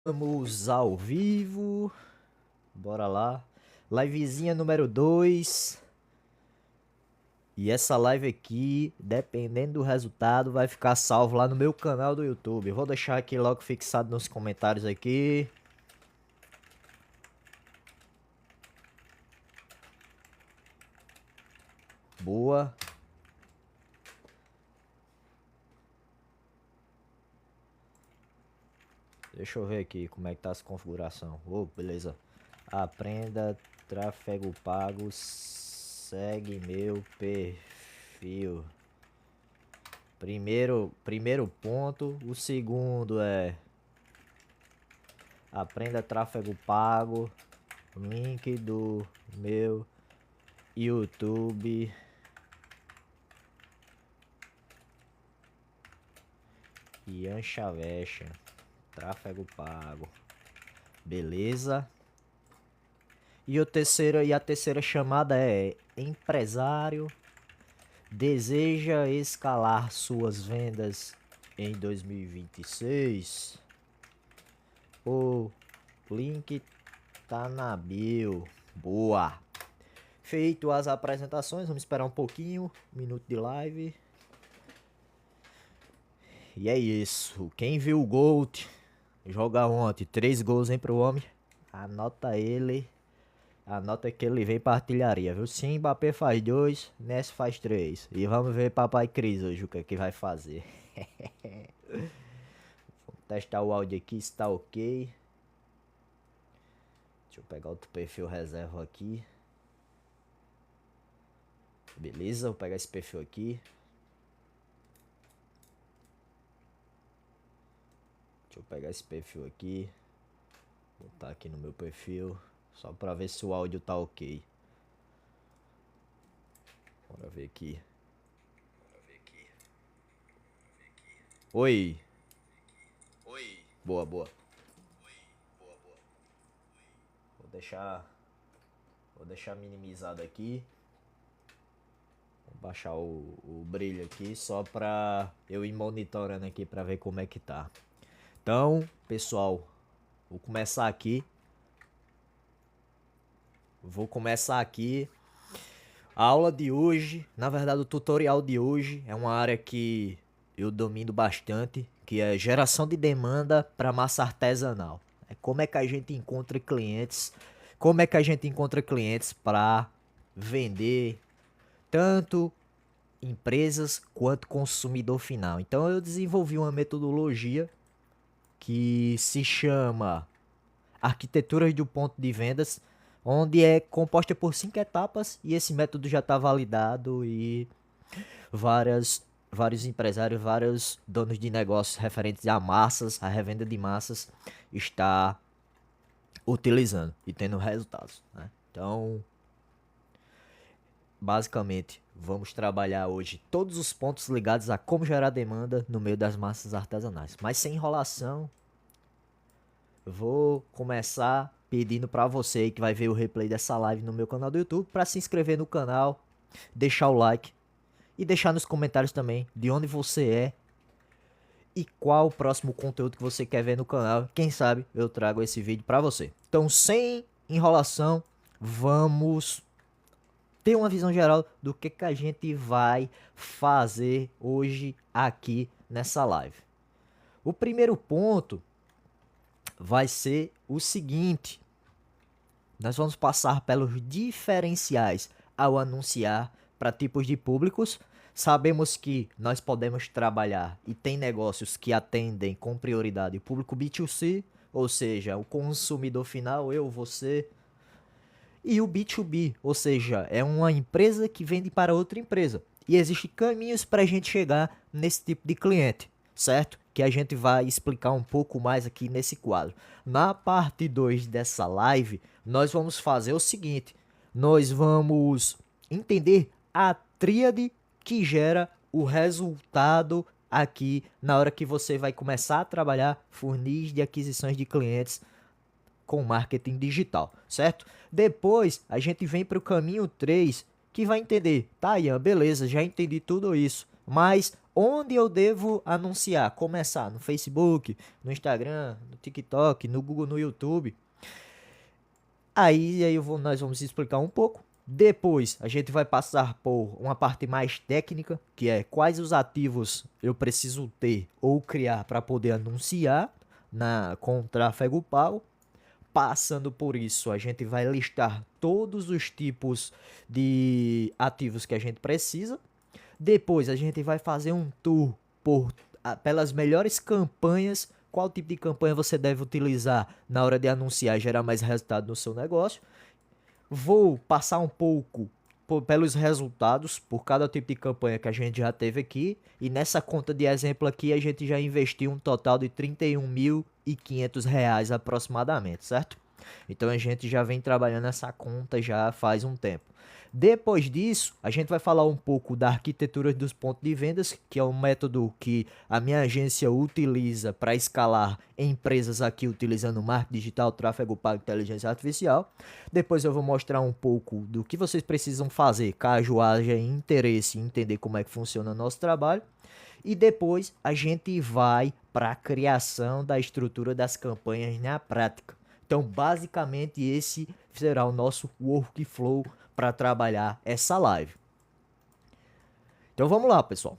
Estamos ao vivo. Bora lá. Livezinha número 2. E essa live aqui, dependendo do resultado, vai ficar salvo lá no meu canal do YouTube. Vou deixar aqui logo fixado nos comentários aqui. Boa. Deixa eu ver aqui como é que tá essa configuração. Beleza. Aprenda tráfego pago. Segue meu perfil. Primeiro ponto. O segundo é: aprenda tráfego pago. Link do meu YouTube. Ian Chavecha. Tráfego pago. Beleza. E a terceira chamada é: empresário deseja escalar suas vendas em 2026. O link tá na bio. Boa. Feito as apresentações, vamos esperar um pouquinho, minuto de live. E é isso. Quem viu o Gold joga ontem 3 gols, hein, pro homem? Anota ele. Anota que ele vem pra artilharia, viu? Se Mbappé faz 2, Messi faz 3. E vamos ver Papai Cris hoje o que é que vai fazer. Vamos testar o áudio aqui, se tá ok. Deixa eu pegar outro perfil reserva aqui. Beleza, vou pegar esse perfil aqui. Deixa eu pegar esse perfil aqui. Botar aqui no meu perfil. Só pra ver se o áudio tá ok. Bora ver aqui. Oi. Boa, boa. Vou deixar minimizado aqui. Vou baixar o brilho aqui só pra eu ir monitorando aqui pra ver como é que tá. Então, pessoal, vou começar aqui. A aula de hoje, na verdade o tutorial de hoje é uma área que eu domino bastante, que é geração de demanda para massa artesanal. É como é que a gente encontra clientes, para vender tanto empresas quanto consumidor final. Então eu desenvolvi uma metodologia que se chama Arquitetura do Ponto de Vendas, onde é composta por 5 etapas e esse método já está validado e vários empresários, vários donos de negócios referentes a massas, a revenda de massas, está utilizando e tendo resultados, né? Então, basicamente, vamos trabalhar hoje todos os pontos ligados a como gerar demanda no meio das massas artesanais. Mas sem enrolação, vou começar pedindo para você que vai ver o replay dessa live no meu canal do YouTube para se inscrever no canal, deixar o like e deixar nos comentários também de onde você é e qual o próximo conteúdo que você quer ver no canal. Quem sabe eu trago esse vídeo para você. Então, sem enrolação, vamos ter uma visão geral do que a gente vai fazer hoje aqui nessa live. O primeiro ponto vai ser o seguinte: nós vamos passar pelos diferenciais ao anunciar para tipos de públicos. Sabemos que nós podemos trabalhar e tem negócios que atendem com prioridade o público B2C, ou seja, o consumidor final, eu, você, e o B2B, ou seja, é uma empresa que vende para outra empresa. E existem caminhos para a gente chegar nesse tipo de cliente, certo? Que a gente vai explicar um pouco mais aqui nesse quadro. Na parte 2 dessa live, nós vamos fazer o seguinte: nós vamos entender a tríade que gera o resultado aqui na hora que você vai começar a trabalhar funis de aquisições de clientes com marketing digital, certo? Depois a gente vem para o caminho 3, que vai entender: tá, Ian, beleza, já entendi tudo isso, mas Onde eu devo anunciar? Começar no Facebook, no Instagram, no TikTok, no Google, no YouTube. Nós vamos explicar um pouco. Depois a gente vai passar por uma parte mais técnica, que é quais os ativos eu preciso ter ou criar para poder anunciar com tráfego pago. Passando por isso, a gente vai listar todos os tipos de ativos que a gente precisa. Depois a gente vai fazer um tour pelas melhores campanhas, qual tipo de campanha você deve utilizar na hora de anunciar e gerar mais resultado no seu negócio. Vou passar um pouco pelos resultados por cada tipo de campanha que a gente já teve aqui. E nessa conta de exemplo aqui a gente já investiu um total de R$ 31.500 aproximadamente, certo? Então a gente já vem trabalhando essa conta já faz um tempo. Depois disso, a gente vai falar um pouco da arquitetura dos pontos de vendas, que é um método que a minha agência utiliza para escalar empresas aqui utilizando marketing digital, tráfego pago e inteligência artificial. Depois eu vou mostrar um pouco do que vocês precisam fazer caso haja interesse em entender como é que funciona o nosso trabalho. E depois a gente vai para a criação da estrutura das campanhas na prática. Então, basicamente, esse será o nosso workflow para trabalhar essa live. Então, vamos lá, pessoal.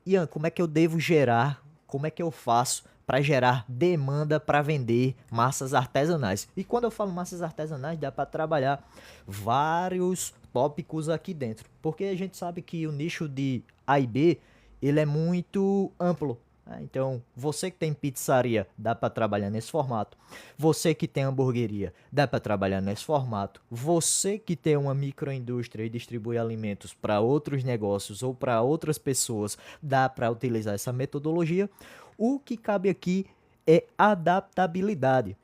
Ian, como é que eu devo gerar, como é que eu faço para gerar demanda para vender massas artesanais? E quando eu falo massas artesanais, dá para trabalhar vários tópicos aqui dentro, porque a gente sabe que o nicho de A e B, ele é muito amplo. Então, você que tem pizzaria, dá para trabalhar nesse formato. Você que tem hamburgueria, dá para trabalhar nesse formato. Você que tem uma microindústria e distribui alimentos para outros negócios ou para outras pessoas, dá para utilizar essa metodologia. O que cabe aqui é adaptabilidade.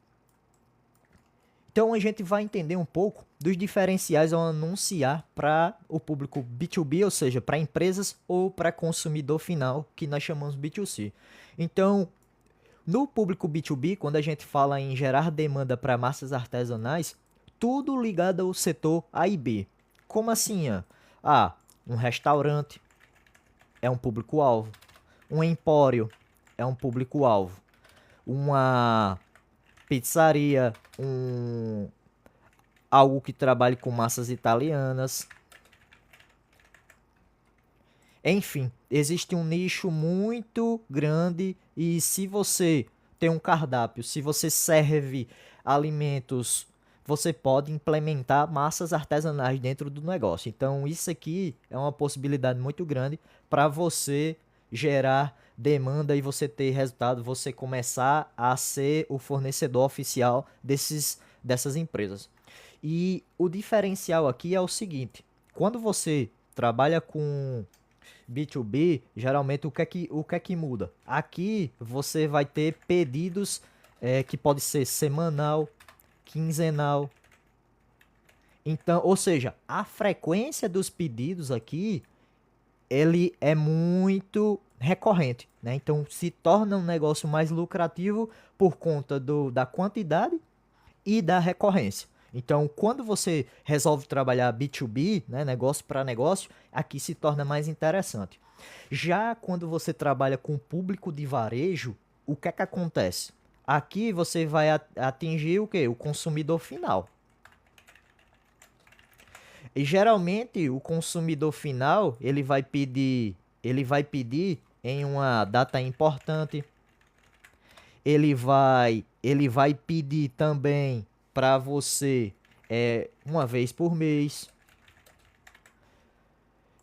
Então a gente vai entender um pouco dos diferenciais ao anunciar para o público B2B, ou seja, para empresas ou para consumidor final, que nós chamamos B2C. Então, no público B2B, quando a gente fala em gerar demanda para massas artesanais, tudo ligado ao setor A e B. Como assim? Um restaurante é um público-alvo, um empório é um público-alvo, uma pizzaria, algo que trabalhe com massas italianas. Enfim, existe um nicho muito grande e se você tem um cardápio, se você serve alimentos, você pode implementar massas artesanais dentro do negócio. Então, isso aqui é uma possibilidade muito grande para você gerar demanda e você ter resultado, você começar a ser o fornecedor oficial dessas empresas. E o diferencial aqui é o seguinte: quando você trabalha com B2B, geralmente o que é que muda? Aqui você vai ter pedidos que pode ser semanal, quinzenal. Então, ou seja, a frequência dos pedidos aqui ele é muito recorrente, né? Então se torna um negócio mais lucrativo por conta da quantidade e da recorrência. Então, quando você resolve trabalhar B2B, né, negócio para negócio, aqui se torna mais interessante. Já quando você trabalha com público de varejo, o que é que acontece? Aqui você vai atingir o quê? O consumidor final. E geralmente o consumidor final, ele vai pedir em uma data importante. Ele vai pedir também para você uma vez por mês.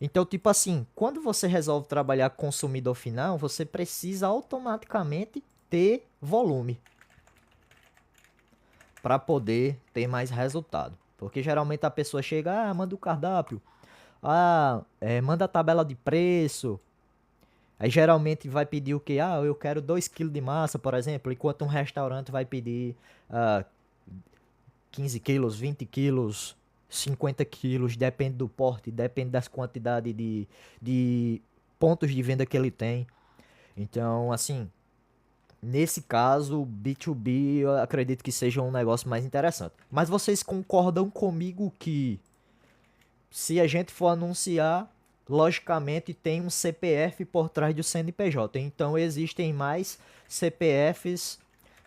Então, tipo assim, quando você resolve trabalhar com consumidor final, você precisa automaticamente ter volume para poder ter mais resultado. Porque geralmente a pessoa chega, manda o cardápio, manda a tabela de preço. Aí geralmente vai pedir o que? Eu quero 2 kg de massa, por exemplo, enquanto um restaurante vai pedir 15 quilos, 20 quilos, 50 quilos, depende do porte, depende das quantidades de pontos de venda que ele tem. Então, assim, nesse caso, B2B eu acredito que seja um negócio mais interessante. Mas vocês concordam comigo que se a gente for anunciar, logicamente tem um CPF por trás do CNPJ. Então existem mais CPFs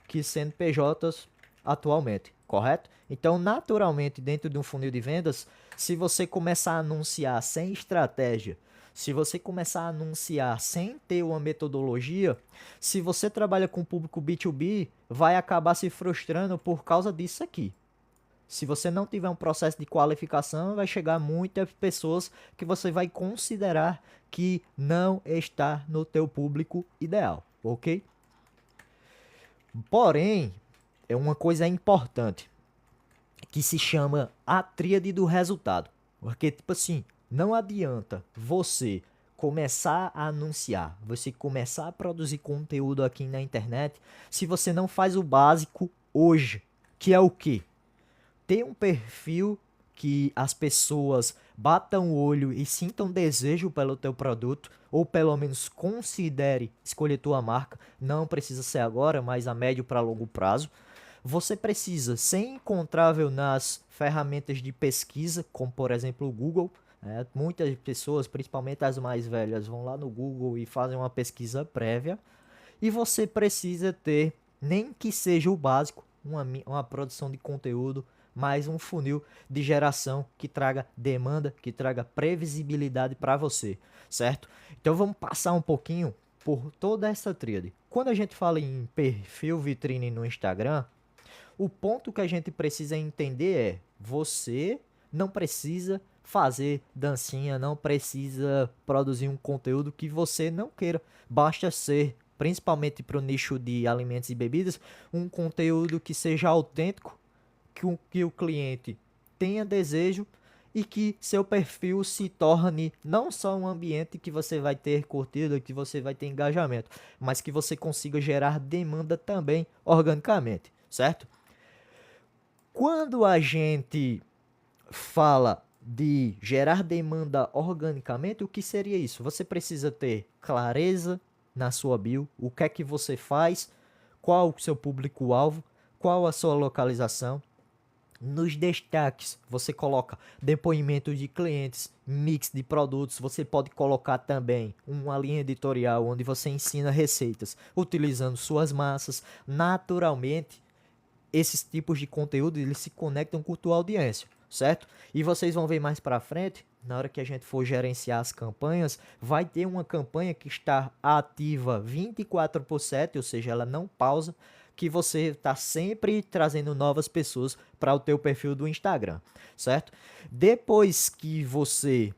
que CNPJs atualmente, correto? Então, naturalmente, dentro de um funil de vendas, se você começar a anunciar sem estratégia, se você começar a anunciar sem ter uma metodologia, se você trabalha com público B2B, vai acabar se frustrando por causa disso aqui. Se você não tiver um processo de qualificação, vai chegar muitas pessoas que você vai considerar que não está no teu público ideal, ok? Porém, é uma coisa importante que se chama a tríade do resultado. Porque, tipo assim, não adianta você começar a anunciar, você começar a produzir conteúdo aqui na internet, se você não faz o básico hoje, que é o quê? Ter um perfil que as pessoas batam o olho e sintam desejo pelo teu produto, ou pelo menos considere escolher tua marca, não precisa ser agora, mas a médio para longo prazo. Você precisa ser encontrável nas ferramentas de pesquisa, como por exemplo o Google. Muitas pessoas, principalmente as mais velhas, vão lá no Google e fazem uma pesquisa prévia. E você precisa ter, nem que seja o básico, uma produção de conteúdo, mais um funil de geração que traga demanda, que traga previsibilidade para você, certo? Então vamos passar um pouquinho por toda essa tríade. Quando a gente fala em perfil vitrine no Instagram, o ponto que a gente precisa entender é: você não precisa fazer dancinha, não precisa produzir um conteúdo que você não queira. Basta ser, principalmente para o nicho de alimentos e bebidas, um conteúdo que seja autêntico, que o cliente tenha desejo e que seu perfil se torne não só um ambiente que você vai ter curtida, que você vai ter engajamento, mas que você consiga gerar demanda também organicamente, certo? Quando a gente fala de gerar demanda organicamente, o que seria isso? Você precisa ter clareza na sua bio, o que é que você faz, qual o seu público-alvo, qual a sua localização. Nos destaques, você coloca depoimentos de clientes, mix de produtos. Você pode colocar também uma linha editorial onde você ensina receitas utilizando suas massas. Naturalmente, esses tipos de conteúdo eles se conectam com a tua audiência, certo? E vocês vão ver mais para frente, na hora que a gente for gerenciar as campanhas, vai ter uma campanha que está ativa 24/7, ou seja, ela não pausa, que você está sempre trazendo novas pessoas para o teu perfil do Instagram, certo? Depois que você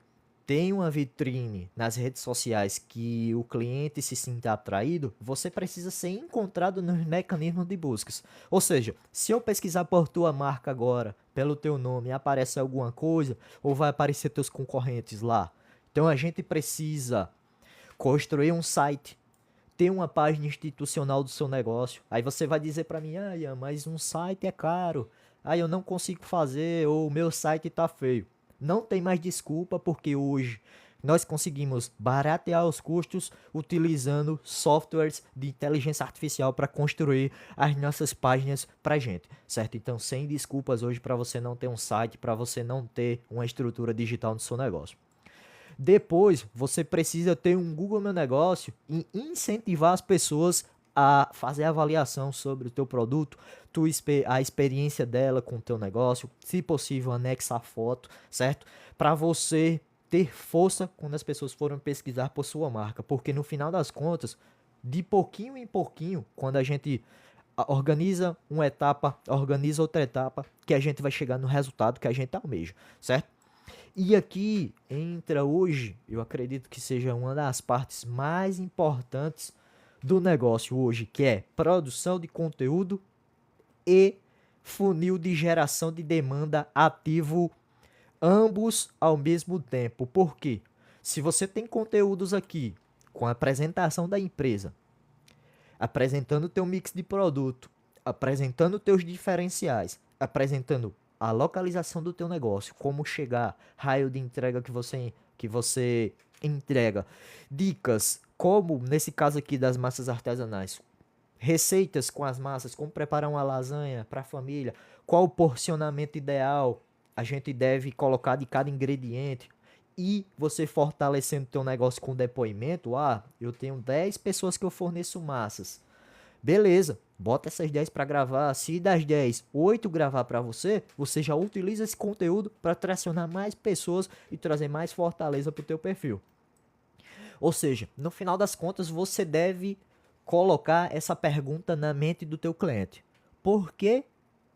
tem uma vitrine nas redes sociais que o cliente se sinta atraído, você precisa ser encontrado nos mecanismos de buscas. Ou seja, se eu pesquisar por tua marca agora, pelo teu nome, aparece alguma coisa ou vai aparecer teus concorrentes lá. Então a gente precisa construir um site, ter uma página institucional do seu negócio. Aí você vai dizer para mim: "Ah, Ian, mas um site é caro. Ah, eu não consigo fazer ou o meu site tá feio." Não tem mais desculpa, porque hoje nós conseguimos baratear os custos utilizando softwares de inteligência artificial para construir as nossas páginas para gente, certo? Então, sem desculpas hoje para você não ter um site, para você não ter uma estrutura digital no seu negócio. Depois, você precisa ter um Google Meu Negócio e incentivar as pessoas a fazer avaliação sobre o teu produto, a experiência dela com o teu negócio, se possível anexar foto, certo? Para você ter força quando as pessoas forem pesquisar por sua marca, porque no final das contas, de pouquinho em pouquinho, quando a gente organiza uma etapa, organiza outra etapa, que a gente vai chegar no resultado que a gente almeja, certo? E aqui entra hoje, eu acredito que seja uma das partes mais importantes do negócio hoje, que é produção de conteúdo e funil de geração de demanda ativo, ambos ao mesmo tempo. Por quê? Se você tem conteúdos aqui com a apresentação da empresa, apresentando o teu mix de produto, apresentando teus diferenciais, apresentando a localização do teu negócio, como chegar, raio de entrega que você entrega, dicas, como nesse caso aqui das massas artesanais, receitas com as massas, como preparar uma lasanha para a família, qual o porcionamento ideal a gente deve colocar de cada ingrediente. e você fortalecendo teu negócio com depoimento, eu tenho 10 pessoas que eu forneço massas. Beleza, bota essas 10 para gravar. Se das 10, 8 gravar para você, você já utiliza esse conteúdo para tracionar mais pessoas e trazer mais fortaleza para o teu perfil. Ou seja, no final das contas, você deve colocar essa pergunta na mente do teu cliente. Por que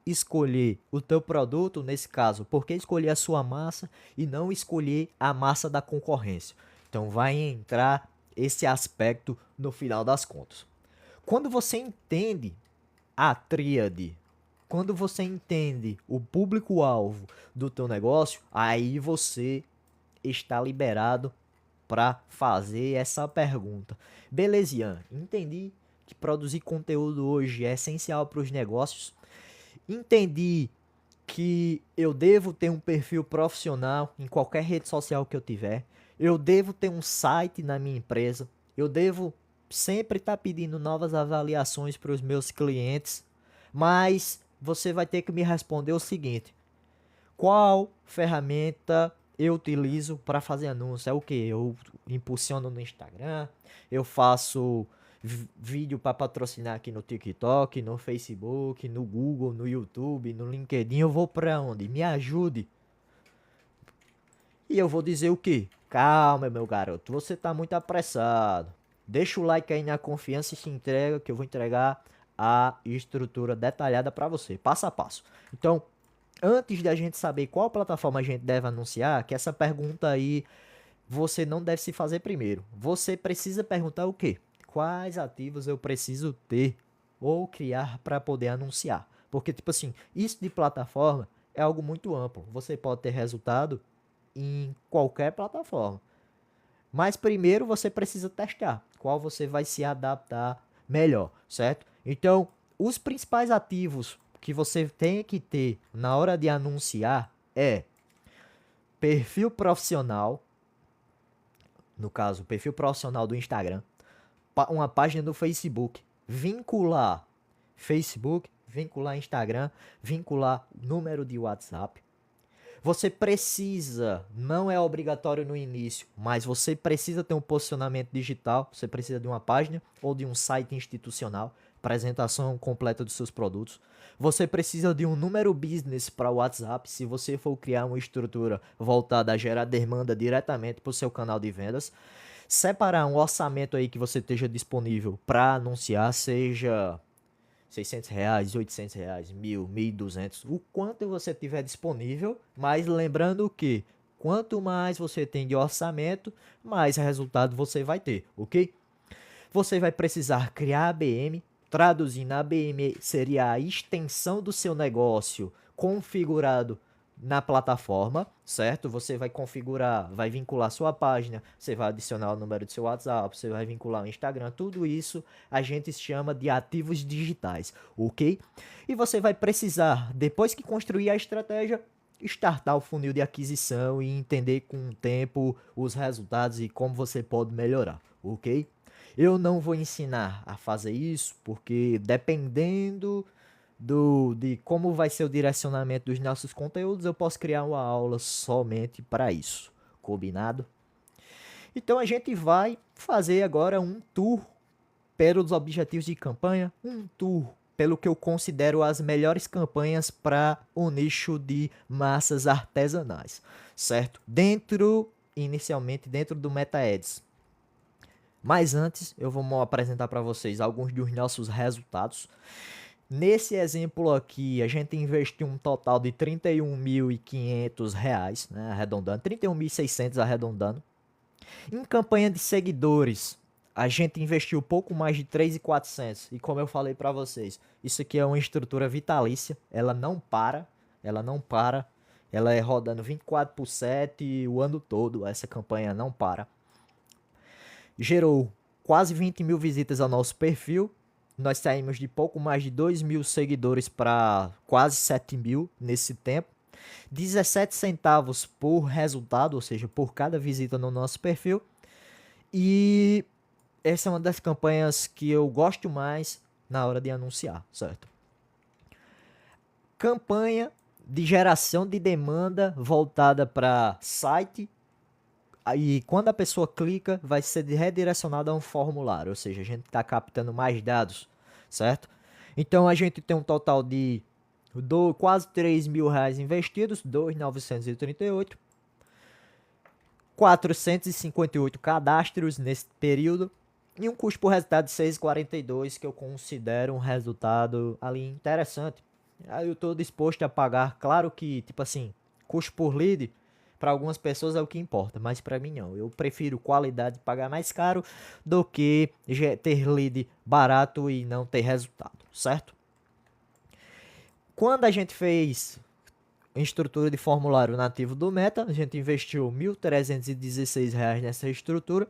escolher o teu produto, nesse caso, por que escolher a sua massa e não escolher a massa da concorrência? Então vai entrar esse aspecto no final das contas. Quando você entende a tríade, quando você entende o público-alvo do teu negócio, aí você está liberado para fazer essa pergunta. Beleza, Ian, entendi que produzir conteúdo hoje é essencial para os negócios. Entendi que eu devo ter um perfil profissional em qualquer rede social que eu tiver. Eu devo ter um site na minha empresa. Eu devo sempre estar pedindo novas avaliações para os meus clientes. Mas você vai ter que me responder o seguinte: qual ferramenta eu utilizo para fazer anúncio? É o que? Eu impulsiono no Instagram, eu faço vídeo para patrocinar aqui no TikTok, no Facebook, no Google, no YouTube, no LinkedIn. Eu vou para onde? Me ajude. E eu vou dizer o que? Calma, meu garoto, você tá muito apressado. Deixa o like aí na confiança e se entrega que eu vou entregar a estrutura detalhada para você, passo a passo. Então, antes da gente saber qual plataforma a gente deve anunciar, que essa pergunta aí você não deve se fazer primeiro. Você precisa perguntar o quê? Quais ativos eu preciso ter ou criar para poder anunciar? Porque, tipo assim, isso de plataforma é algo muito amplo. Você pode ter resultado em qualquer plataforma. Mas primeiro você precisa testar qual você vai se adaptar melhor, certo? Então, os principais ativos que você tem que ter na hora de anunciar é perfil profissional, no caso, perfil profissional do Instagram, uma página do Facebook, vincular Facebook, vincular Instagram, vincular número de WhatsApp. Você precisa, não é obrigatório no início, mas você precisa ter um posicionamento digital, você precisa de uma página ou de um site institucional, apresentação completa dos seus produtos. Você precisa de um número business para o WhatsApp, se você for criar uma estrutura voltada a gerar demanda diretamente para o seu canal de vendas. Separar um orçamento aí que você esteja disponível para anunciar, seja R$ 600, R$ 800, 1.000, 1.200, o quanto você tiver disponível, mas lembrando que quanto mais você tem de orçamento, mais resultado você vai ter, ok? Você vai precisar criar a ABM, traduzindo a ABM seria a extensão do seu negócio configurado na plataforma, certo? Você vai configurar, vai vincular sua página, você vai adicionar o número do seu WhatsApp, você vai vincular o Instagram, tudo isso a gente chama de ativos digitais, ok? E você vai precisar, depois que construir a estratégia, startar o funil de aquisição e entender com o tempo os resultados e como você pode melhorar, ok? Eu não vou ensinar a fazer isso, porque dependendo de como vai ser o direcionamento dos nossos conteúdos, eu posso criar uma aula somente para isso. Combinado? Então a gente vai fazer agora um tour pelos objetivos de campanha, um tour pelo que eu considero as melhores campanhas para o nicho de massas artesanais, certo? Inicialmente dentro do MetaAds. Mas antes, eu vou apresentar para vocês alguns dos nossos resultados. Nesse exemplo aqui, a gente investiu um total de R$ 31.500, né, arredondando, 31.600 arredondando. Em campanha de seguidores, a gente investiu pouco mais de 3.400. E como eu falei para vocês, isso aqui é uma estrutura vitalícia, ela não para, ela é rodando 24/7 o ano todo, essa campanha não para. Gerou quase 20 mil visitas ao nosso perfil. Nós saímos de pouco mais de 2.000 seguidores para quase 7.000 nesse tempo. 17 centavos por resultado, ou seja, por cada visita no nosso perfil. E essa é uma das campanhas que eu gosto mais na hora de anunciar, certo? Campanha de geração de demanda voltada para site Aí, quando a pessoa clica, vai ser redirecionado a um formulário, ou seja, a gente está captando mais dados, certo? Então, a gente tem um total de quase R$ 3.000 investidos, 2.938, 458 cadastros nesse período e um custo por resultado de 6,42, que eu considero um resultado ali interessante. Aí eu estou disposto a pagar, claro que, tipo assim, custo por lead para algumas pessoas é o que importa, mas para mim não. Eu prefiro qualidade, pagar mais caro do que ter lead barato e não ter resultado, certo? Quando a gente fez estrutura de formulário nativo do Meta, a gente investiu R$ 1.316 nessa estrutura,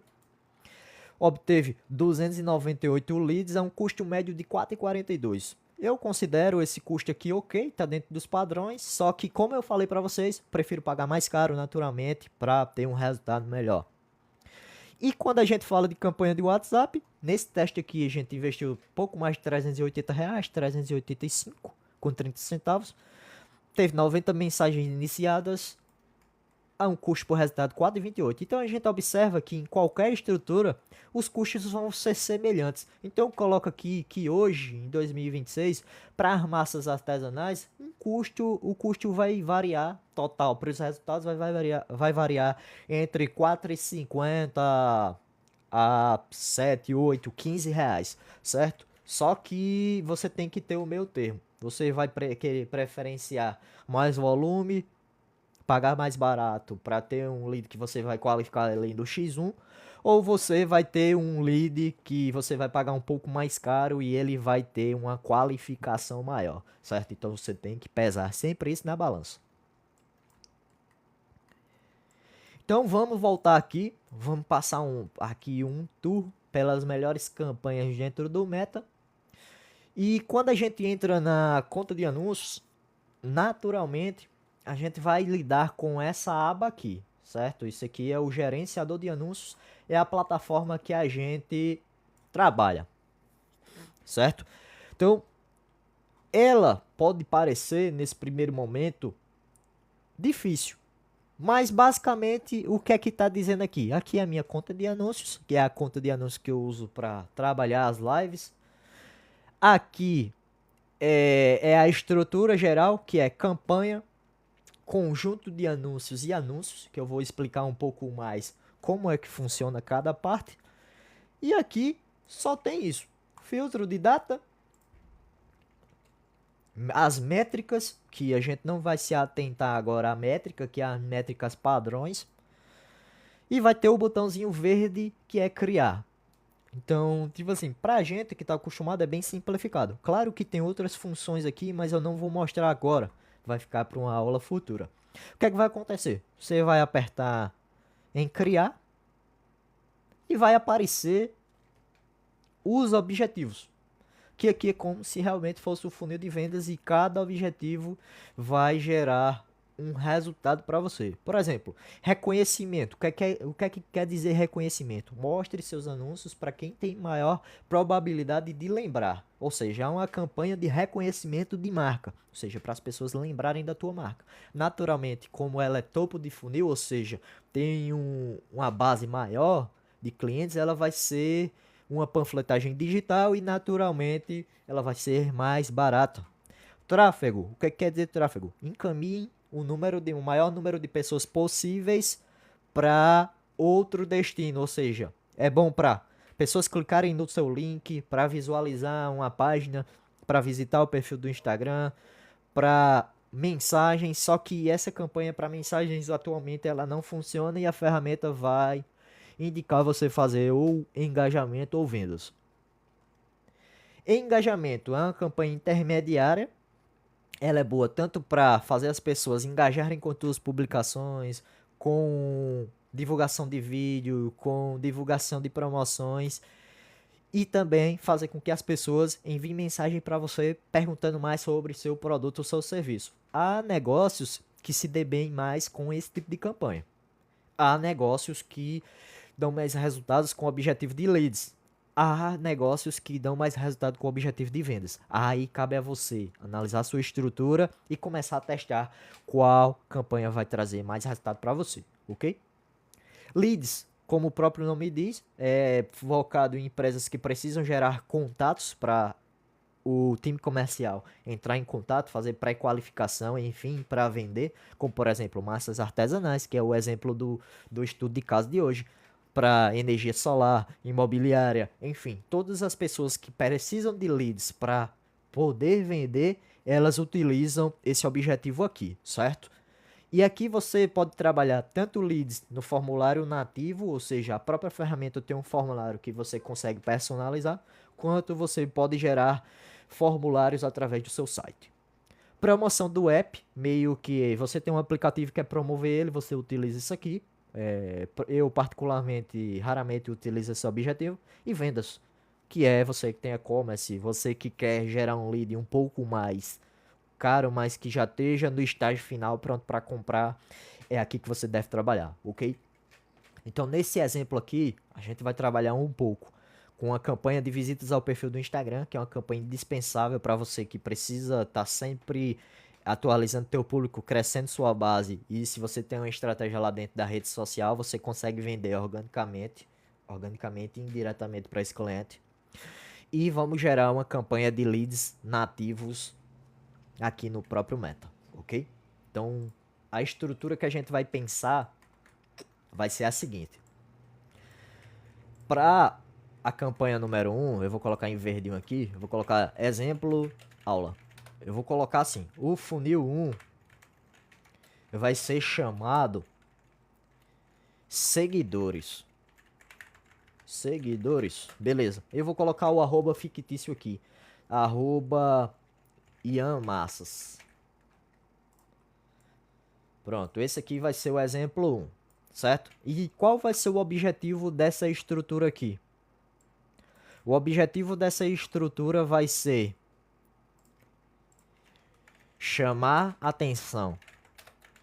obteve 298 leads a um custo médio de 4,42. Eu considero esse custo aqui ok, está dentro dos padrões, só que como eu falei para vocês, prefiro pagar mais caro naturalmente para ter um resultado melhor. E quando a gente fala de campanha de WhatsApp, nesse teste aqui a gente investiu pouco mais de R$ 380, 385 com 30 centavos. Teve 90 mensagens iniciadas a um custo por resultado 4,28. Então a gente observa que em qualquer estrutura os custos vão ser semelhantes. Então eu coloco aqui que hoje, em 2026, para as massas artesanais, o custo vai variar total para os resultados vai variar entre 4,50 a 7, 8, 15 reais, certo? Só que você tem que ter o meio termo. Você vai querer preferenciar mais volume, pagar mais barato para ter um lead que você vai qualificar além do X1, ou você vai ter um lead que você vai pagar um pouco mais caro e ele vai ter uma qualificação maior, certo? Então você tem que pesar sempre isso na balança. Então vamos voltar aqui, vamos passar aqui um tour pelas melhores campanhas dentro do Meta. E quando a gente entra na conta de anúncios, naturalmente a gente vai lidar com essa aba aqui, certo? Isso aqui é o gerenciador de anúncios, é a plataforma que a gente trabalha, certo? Então, ela pode parecer nesse primeiro momento difícil, mas basicamente o que é que está dizendo aqui? Aqui é a minha conta de anúncios, que é a conta de anúncios que eu uso para trabalhar as lives. Aqui é a estrutura geral, que é campanha, conjunto de anúncios e anúncios, que eu vou explicar um pouco mais como é que funciona cada parte. E aqui só tem isso: filtro de data, as métricas, que a gente não vai se atentar agora à métrica, que é as métricas padrões, e vai ter o botãozinho verde que é criar. Então, tipo assim, pra gente que tá acostumado é bem simplificado. Claro que tem outras funções aqui, mas eu não vou mostrar agora. Vai ficar para uma aula futura. O que é que vai acontecer? Você vai apertar em criar e vai aparecer os objetivos. Que aqui é como se realmente fosse o funil de vendas e cada objetivo vai gerar um resultado para você. Por exemplo, reconhecimento. O que é que quer dizer reconhecimento? Mostre seus anúncios para quem tem maior probabilidade de lembrar. Ou seja, é uma campanha de reconhecimento de marca. Ou seja, para as pessoas lembrarem da tua marca. Naturalmente, como ela é topo de funil, ou seja, tem uma base maior de clientes, ela vai ser uma panfletagem digital e naturalmente ela vai ser mais barata. Tráfego. O que quer dizer tráfego? Encaminhe o maior número de pessoas possíveis para outro destino, ou seja, é bom para pessoas clicarem no seu link, para visualizar uma página, para visitar o perfil do Instagram, para mensagens, só que essa campanha para mensagens atualmente ela não funciona e a ferramenta vai indicar você fazer ou engajamento ou vendas. Engajamento é uma campanha intermediária. Ela é boa tanto para fazer as pessoas engajarem com suas publicações, com divulgação de vídeo, com divulgação de promoções e também fazer com que as pessoas enviem mensagem para você perguntando mais sobre seu produto ou seu serviço. Há negócios que se dê bem mais com esse tipo de campanha. Há negócios que dão mais resultados com o objetivo de leads. Há negócios que dão mais resultado com o objetivo de vendas. Aí cabe a você analisar a sua estrutura e começar a testar qual campanha vai trazer mais resultado para você, ok? Leads, como o próprio nome diz, é focado em empresas que precisam gerar contatos para o time comercial entrar em contato, fazer pré-qualificação, enfim, para vender, como por exemplo massas artesanais, que é o exemplo do estudo de caso de hoje, para energia solar, imobiliária, enfim, todas as pessoas que precisam de leads para poder vender, elas utilizam esse objetivo aqui, certo? E aqui você pode trabalhar tanto leads no formulário nativo, ou seja, a própria ferramenta tem um formulário que você consegue personalizar, quanto você pode gerar formulários através do seu site. Promoção do app, meio que você tem um aplicativo que quer promover ele, você utiliza isso aqui. Eu particularmente, raramente utilizo esse objetivo. E vendas, que é você que tem e-commerce, você que quer gerar um lead um pouco mais caro, mas que já esteja no estágio final pronto para comprar, é aqui que você deve trabalhar, ok? Então, nesse exemplo aqui, a gente vai trabalhar um pouco com a campanha de visitas ao perfil do Instagram, que é uma campanha indispensável para você que precisa estar sempre atualizando teu público, crescendo sua base. E se você tem uma estratégia lá dentro da rede social, você consegue vender organicamente e indiretamente para esse cliente. E vamos gerar uma campanha de leads nativos aqui no próprio Meta, ok? Então, a estrutura que a gente vai pensar vai ser a seguinte. Para a campanha número 1, eu vou colocar em verdinho aqui, eu vou colocar exemplo, aula. Eu vou colocar assim, o funil 1 vai ser chamado seguidores. Seguidores, beleza. Eu vou colocar o arroba fictício aqui, arroba Ian Massas. Pronto, esse aqui vai ser o exemplo 1, certo? E qual vai ser o objetivo dessa estrutura aqui? O objetivo dessa estrutura vai ser chamar atenção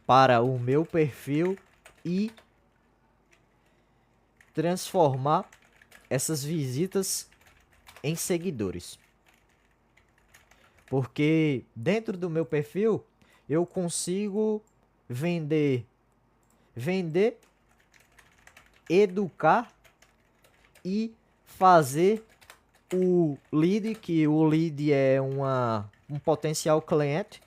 para o meu perfil e transformar essas visitas em seguidores. Porque dentro do meu perfil eu consigo vender, educar e fazer o lead, que o lead é um potencial cliente,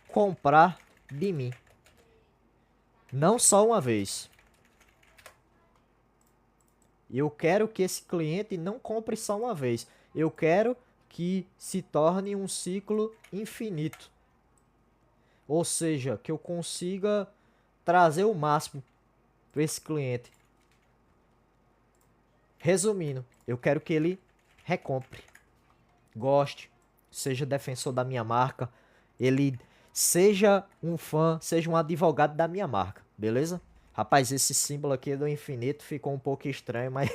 comprar de mim. Não só uma vez. Eu quero que esse cliente não compre só uma vez. Eu quero que se torne um ciclo infinito. Ou seja, que eu consiga trazer o máximo para esse cliente. Resumindo, eu quero que ele recompre, goste, seja defensor da minha marca, ele seja um fã, seja um advogado da minha marca, beleza? Rapaz, esse símbolo aqui do infinito ficou um pouco estranho, mas,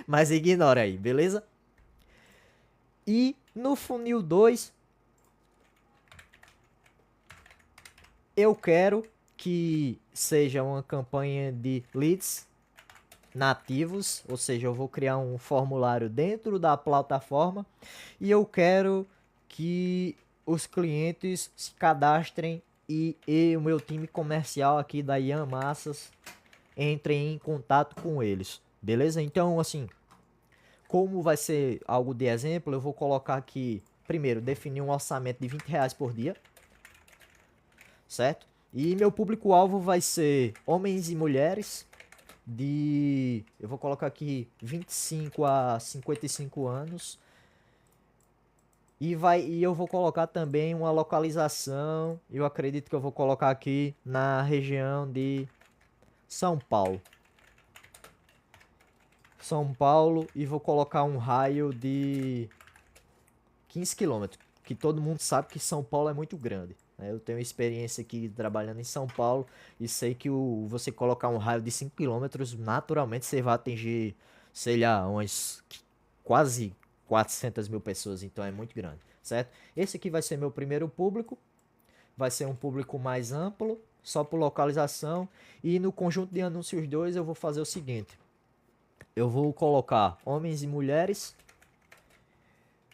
mas ignora aí, beleza? E no funil 2, eu quero que seja uma campanha de leads nativos, ou seja, eu vou criar um formulário dentro da plataforma e eu quero que os clientes se cadastrem e o meu time comercial aqui da Ian Massas entrem em contato com eles, beleza? Então, assim, como vai ser algo de exemplo, eu vou colocar aqui, primeiro, definir um orçamento de R$ 20 por dia, certo? E meu público-alvo vai ser homens e mulheres eu vou colocar aqui 25 a 55 anos. E eu vou colocar também uma localização, eu acredito que eu vou colocar aqui na região de São Paulo. São Paulo, e vou colocar um raio de 15 quilômetros, que todo mundo sabe que São Paulo é muito grande. Eu tenho experiência aqui trabalhando em São Paulo e sei que você colocar um raio de 5 quilômetros, naturalmente você vai atingir, sei lá, umas quase 400 mil pessoas, então é muito grande, certo? Esse aqui vai ser meu primeiro público, vai ser um público mais amplo, só por localização, e no conjunto de anúncios 2 eu vou fazer o seguinte, eu vou colocar homens e mulheres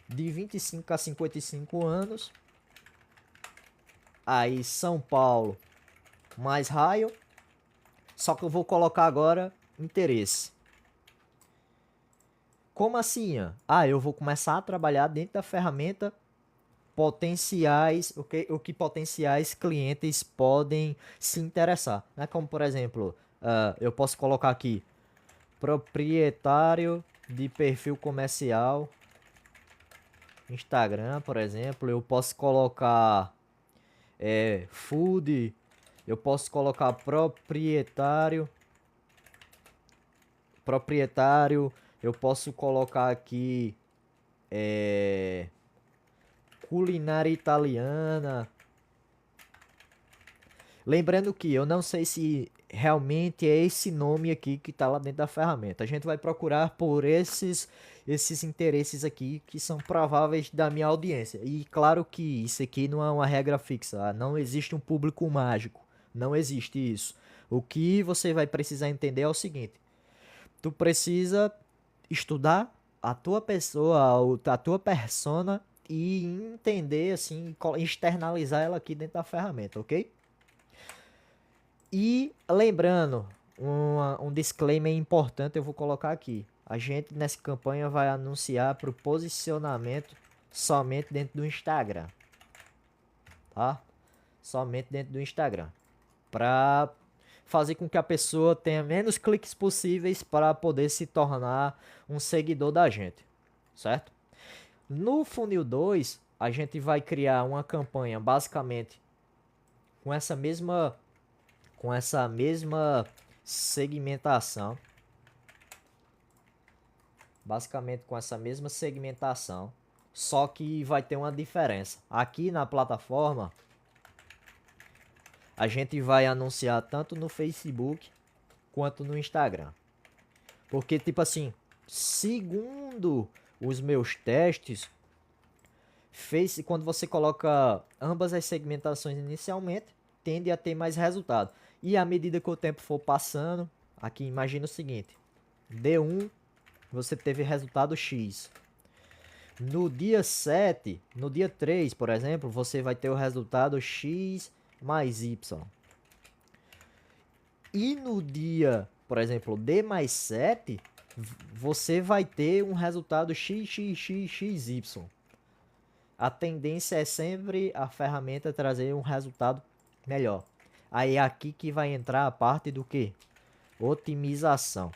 de 25 a 55 anos, aí São Paulo mais raio, Só que eu vou colocar agora interesse. Como assim, Ian? Eu vou começar a trabalhar dentro da ferramenta potenciais, o que potenciais clientes podem se interessar, né? Como por exemplo, eu posso colocar aqui proprietário de perfil comercial Instagram, por exemplo. Eu posso colocar food, eu posso colocar proprietário, eu posso colocar aqui culinária italiana. Lembrando que eu não sei se realmente é esse nome aqui que está lá dentro da ferramenta. A gente vai procurar por esses interesses aqui que são prováveis da minha audiência. E claro que isso aqui não é uma regra fixa. Não existe um público mágico. Não existe isso. O que você vai precisar entender é o seguinte: tu precisa estudar a tua pessoa, a tua persona e entender assim, externalizar ela aqui dentro da ferramenta, ok? E lembrando, um disclaimer importante eu vou colocar aqui. A gente nessa campanha vai anunciar para o posicionamento somente dentro do Instagram, tá? Somente dentro do Instagram, para fazer com que a pessoa tenha menos cliques possíveis para poder se tornar um seguidor da gente, certo? No funil 2, a gente vai criar uma campanha basicamente com essa mesma segmentação, basicamente com essa mesma segmentação, só que vai ter uma diferença. Aqui na plataforma, a gente vai anunciar tanto no Facebook quanto no Instagram. Porque, tipo assim, segundo os meus testes, quando você coloca ambas as segmentações inicialmente, tende a ter mais resultado. E à medida que o tempo for passando, aqui imagina o seguinte: D1, você teve resultado X. No dia 7, no dia 3, por exemplo, você vai ter o resultado X mais Y. E no dia, por exemplo, D mais 7, você vai ter um resultado XXXXY. A tendência é sempre a ferramenta trazer um resultado melhor. Aí é aqui que vai entrar a parte do que? Otimização.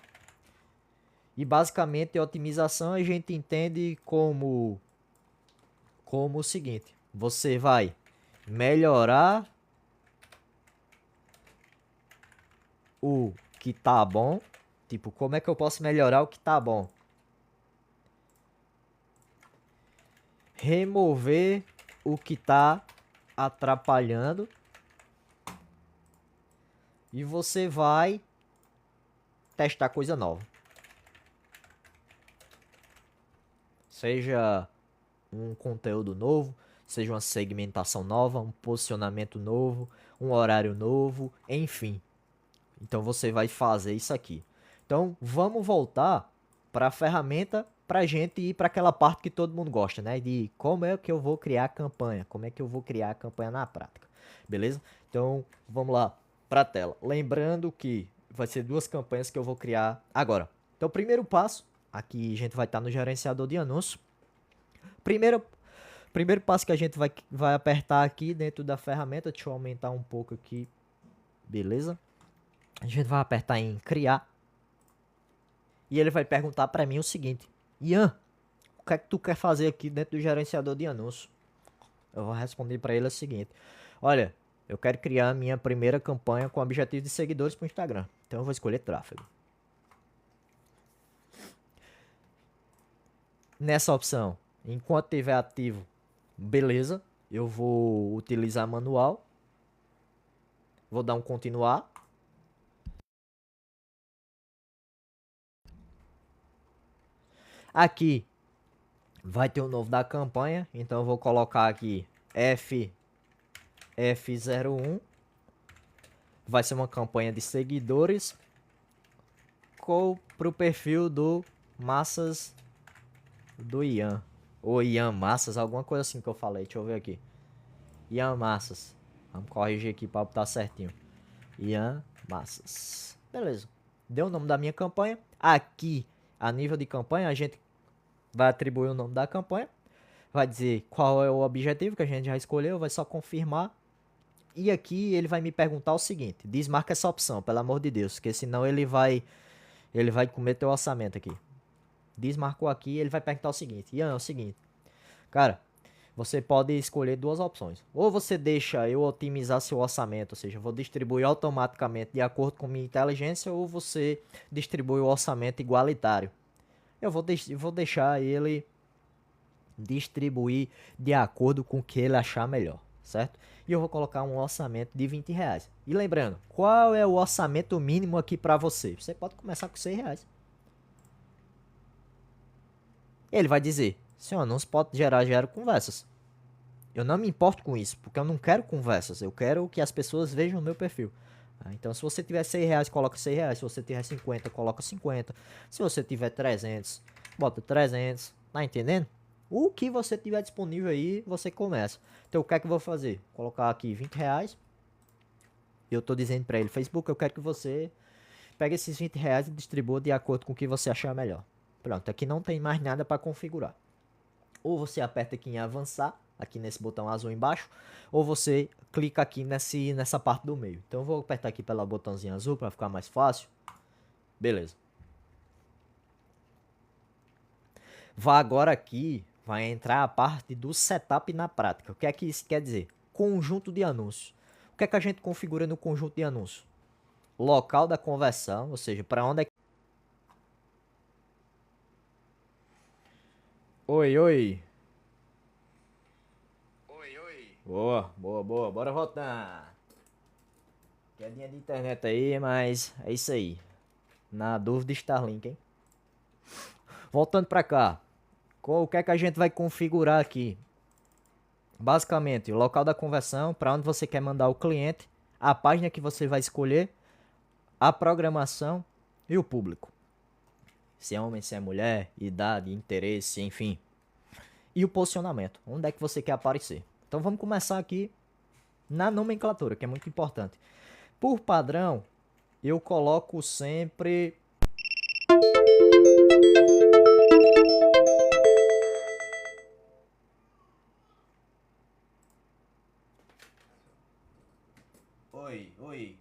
E basicamente a otimização a gente entende como o seguinte: você vai melhorar o que tá bom. Tipo, como é que eu posso melhorar o que tá bom? Remover o que tá atrapalhando. E você vai testar coisa nova. Seja um conteúdo novo, seja uma segmentação nova, um posicionamento novo, um horário novo, enfim. Então você vai fazer isso aqui. Então vamos voltar para a ferramenta para a gente ir para aquela parte que todo mundo gosta, né? De como é que eu vou criar a campanha, como é que eu vou criar a campanha na prática, beleza? Então vamos lá para a tela. Lembrando que vai ser duas campanhas que eu vou criar agora. Então primeiro passo, aqui a gente vai estar no gerenciador de anúncio. Primeiro passo que a gente vai apertar aqui dentro da ferramenta, deixa eu aumentar um pouco aqui, beleza? A gente vai apertar em criar. E ele vai perguntar para mim o seguinte: Ian, o que é que tu quer fazer aqui dentro do gerenciador de anúncio? Eu vou responder para ele o seguinte: olha, eu quero criar a minha primeira campanha com objetivo de seguidores para o Instagram. Então eu vou escolher tráfego. Nessa opção, enquanto estiver ativo, beleza, eu vou utilizar manual. Vou dar um continuar. Aqui vai ter o novo da campanha, então eu vou colocar aqui F01. Vai ser uma campanha de seguidores para o perfil do Massas do Ian. Ou Ian Massas, alguma coisa assim que eu falei. Deixa eu ver aqui. Ian Massas. Vamos corrigir aqui para botar certinho. Ian Massas. Beleza. Deu o nome da minha campanha. Aqui, a nível de campanha, a gente vai atribuir o nome da campanha. Vai dizer qual é o objetivo que a gente já escolheu. Vai só confirmar. E aqui ele vai me perguntar o seguinte. Desmarca essa opção, pelo amor de Deus. Porque senão ele vai comer teu orçamento aqui. Desmarcou aqui, ele vai perguntar o seguinte. Ian, é o seguinte. Cara, você pode escolher duas opções. Ou você deixa eu otimizar seu orçamento, ou seja, eu vou distribuir automaticamente de acordo com minha inteligência, ou você distribui o orçamento igualitário. Eu vou deixar ele distribuir de acordo com o que ele achar melhor, certo? E eu vou colocar um orçamento de R$ 20. E lembrando, qual é o orçamento mínimo aqui para você? Você pode começar com R$ 6. Ele vai dizer, seu anúncio pode gerar conversas. Eu não me importo com isso, porque eu não quero conversas. Eu quero que as pessoas vejam o meu perfil. Então, se você tiver R$ 6, coloca R$ 6. Se você tiver 50, coloca 50. Se você tiver 300, bota 300. Tá entendendo? O que você tiver disponível aí, você começa. Então, o que é que eu vou fazer? Colocar aqui R$ 20. Eu tô dizendo para ele, Facebook, eu quero que você pegue esses R$ 20 e distribua de acordo com o que você achar melhor. Pronto, aqui não tem mais nada para configurar. Ou você aperta aqui em avançar, aqui nesse botão azul embaixo, ou você clica aqui nessa parte do meio. Então eu vou apertar aqui pelo botãozinho azul para ficar mais fácil. Beleza. Vá agora aqui, vai entrar a parte do setup na prática. O que é que isso quer dizer? Conjunto de anúncios. O que é que a gente configura no conjunto de anúncios? Local da conversão, ou seja, para onde é que... Oi, oi. Boa, boa, boa. Bora voltar. Quedinha de internet aí, mas é isso aí. Na dúvida, Starlink, hein? Voltando pra cá. O que é que a gente vai configurar aqui? Basicamente, o local da conversão, para onde você quer mandar o cliente, a página que você vai escolher, a programação e o público. Se é homem, se é mulher, idade, interesse, enfim. E o posicionamento. Onde é que você quer aparecer? Então vamos começar aqui na nomenclatura, que é muito importante. Por padrão, eu coloco sempre... Oi.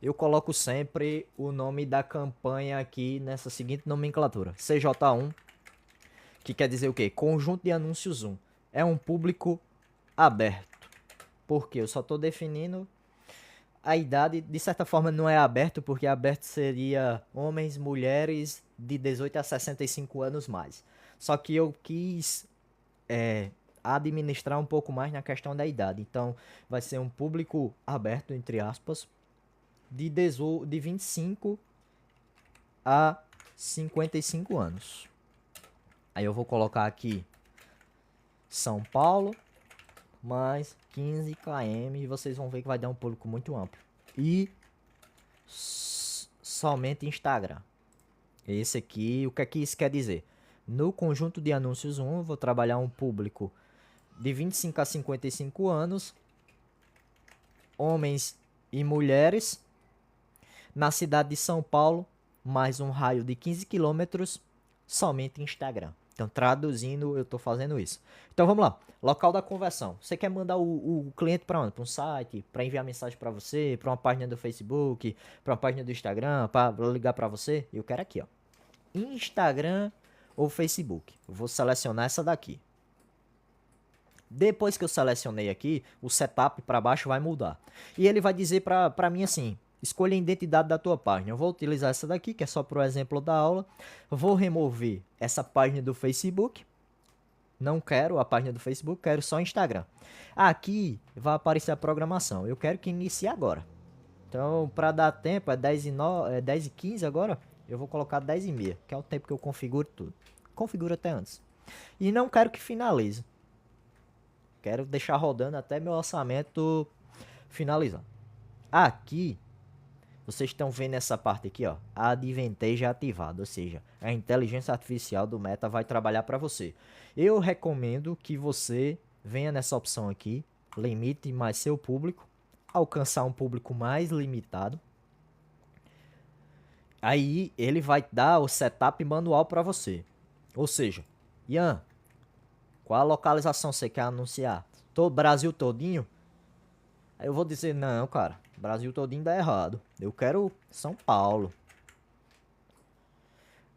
Eu coloco sempre o nome da campanha aqui nessa seguinte nomenclatura. CJ1, que quer dizer o quê? Conjunto de anúncios 1. É um público aberto. Porque eu só estou definindo a idade. De certa forma não é aberto, porque aberto seria homens, mulheres de 18 a 65 anos mais. Só que eu quis administrar um pouco mais na questão da idade. Então vai ser um público aberto, entre aspas, de 25 a 55 anos. Aí eu vou colocar aqui São Paulo, mais 15 km, e vocês vão ver que vai dar um público muito amplo. E somente Instagram. Esse aqui, o que é que isso quer dizer? No conjunto de anúncios 1, eu vou trabalhar um público de 25 a 55 anos, homens e mulheres, na cidade de São Paulo, mais um raio de 15 quilômetros, somente Instagram. Então, traduzindo, eu estou fazendo isso. Então, vamos lá. Local da conversão. Você quer mandar o cliente para onde? Para um site? Para enviar mensagem para você? Para uma página do Facebook? Para uma página do Instagram? Para ligar para você? Eu quero aqui, ó. Instagram ou Facebook. Eu vou selecionar essa daqui. Depois que eu selecionei aqui, o setup para baixo vai mudar. E ele vai dizer para mim assim... Escolha a identidade da tua página. Eu vou utilizar essa daqui, que é só para o exemplo da aula. Vou remover essa página do Facebook. Não quero a página do Facebook, quero só o Instagram. Aqui vai aparecer a programação. Eu quero que inicie agora. Então, para dar tempo, é 10h15 agora. Eu vou colocar 10h30, que é o tempo que eu configuro tudo. Configuro até antes. E não quero que finalize. Quero deixar rodando até meu orçamento finalizar. Aqui... Vocês estão vendo essa parte aqui, ó, a Advantage ativada, ou seja, a inteligência artificial do Meta vai trabalhar para você. Eu recomendo que você venha nessa opção aqui, limite mais seu público, alcançar um público mais limitado. Aí ele vai dar o setup manual para você. Ou seja, Ian, qual a localização você quer anunciar? Todo Brasil todinho? Aí eu vou dizer, não, cara, Brasil todinho dá errado. Eu quero São Paulo.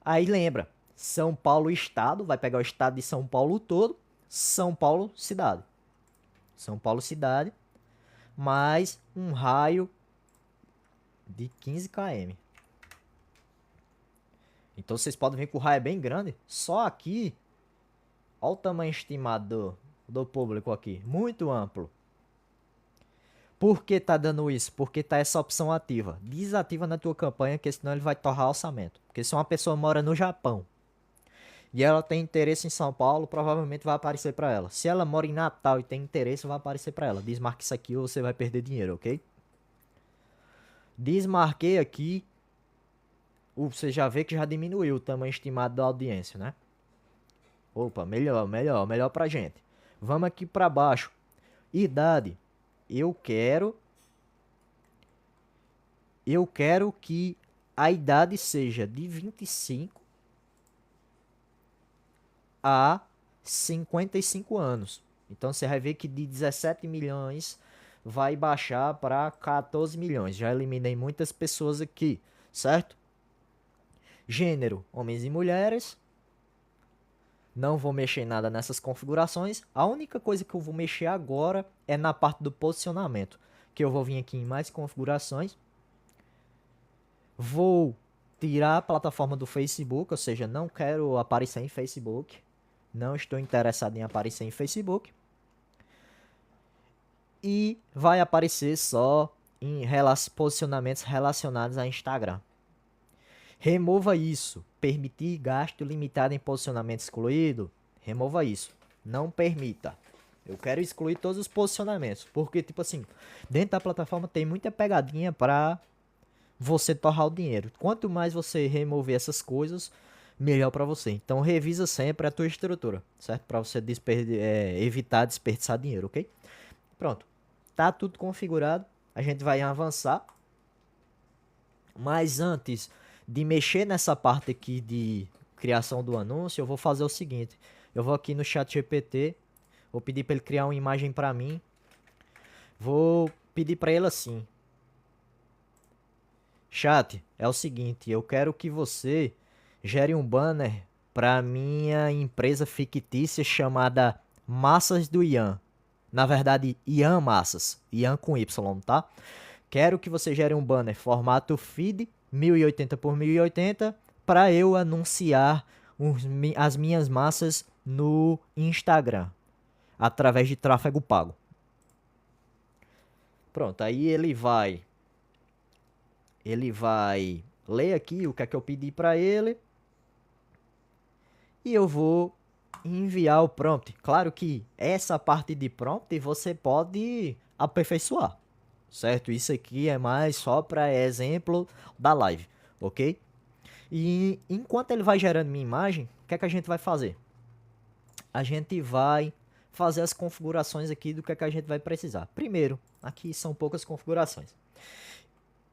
Aí lembra, São Paulo estado, vai pegar o estado de São Paulo todo, São Paulo cidade. São Paulo cidade, mais um raio de 15 km. Então vocês podem ver que o raio é bem grande. Só aqui, olha o tamanho estimado do público aqui, muito amplo. Por que tá dando isso? Porque tá essa opção ativa. Desativa na tua campanha, que senão ele vai torrar orçamento. Porque se uma pessoa mora no Japão e ela tem interesse em São Paulo, provavelmente vai aparecer para ela. Se ela mora em Natal e tem interesse, vai aparecer para ela. Desmarque isso aqui ou você vai perder dinheiro, ok? Desmarquei aqui. Você já vê que já diminuiu o tamanho estimado da audiência, né? Opa, melhor pra gente. Vamos aqui para baixo. Idade. Eu quero que a idade seja de 25 a 55 anos. Então você vai ver que de 17 milhões vai baixar para 14 milhões. Já eliminei muitas pessoas aqui, certo? Gênero, homens e mulheres. Não vou mexer em nada nessas configurações. A única coisa que eu vou mexer agora é na parte do posicionamento. Que eu vou vir aqui em mais configurações. Vou tirar a plataforma do Facebook, ou seja, não quero aparecer em Facebook. Não estou interessado em aparecer em Facebook. E vai aparecer só em posicionamentos relacionados a Instagram. Remova isso. Permitir gasto limitado em posicionamento excluído. Remova isso. Não permita. Eu quero excluir todos os posicionamentos. Porque, tipo assim, dentro da plataforma tem muita pegadinha para você torrar o dinheiro. Quanto mais você remover essas coisas, melhor para você. Então, revisa sempre a tua estrutura, certo? Para você evitar desperdiçar dinheiro, ok? Pronto. Tá tudo configurado. A gente vai avançar. Mas antes de mexer nessa parte aqui de criação do anúncio, eu vou fazer o seguinte. Eu vou aqui no ChatGPT, vou pedir para ele criar uma imagem para mim. Vou pedir para ele assim: Chat, é o seguinte, eu quero que você gere um banner para minha empresa fictícia chamada Massas do Ian. Na verdade, Ian Massas, Ian com Y, tá? Quero que você gere um banner formato feed 1080 por 1080 para eu anunciar as minhas massas no Instagram através de tráfego pago. Pronto, aí ele vai ler aqui o que é que eu pedi para ele e eu vou enviar o prompt. Claro que essa parte de prompt você pode aperfeiçoar, certo? Isso aqui é mais só para exemplo da live, ok? E enquanto ele vai gerando minha imagem, o que é que a gente vai fazer? A gente vai fazer as configurações aqui do que é que a gente vai precisar. Primeiro, aqui são poucas configurações.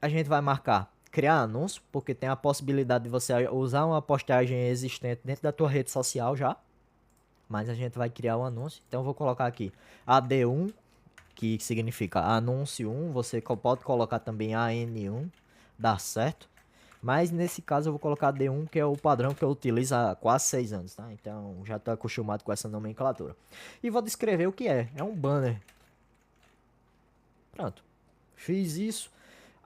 A gente vai marcar criar anúncio, porque tem a possibilidade de você usar uma postagem existente dentro da tua rede social já. Mas a gente vai criar um anúncio. Então eu vou colocar aqui AD1, que significa anúncio 1. Você pode colocar também AN1, dá certo. Mas nesse caso eu vou colocar D1, que é o padrão que eu utilizo há quase 6 anos, tá? Então já estou acostumado com essa nomenclatura. E vou descrever o que é. É um banner. Pronto. Fiz isso.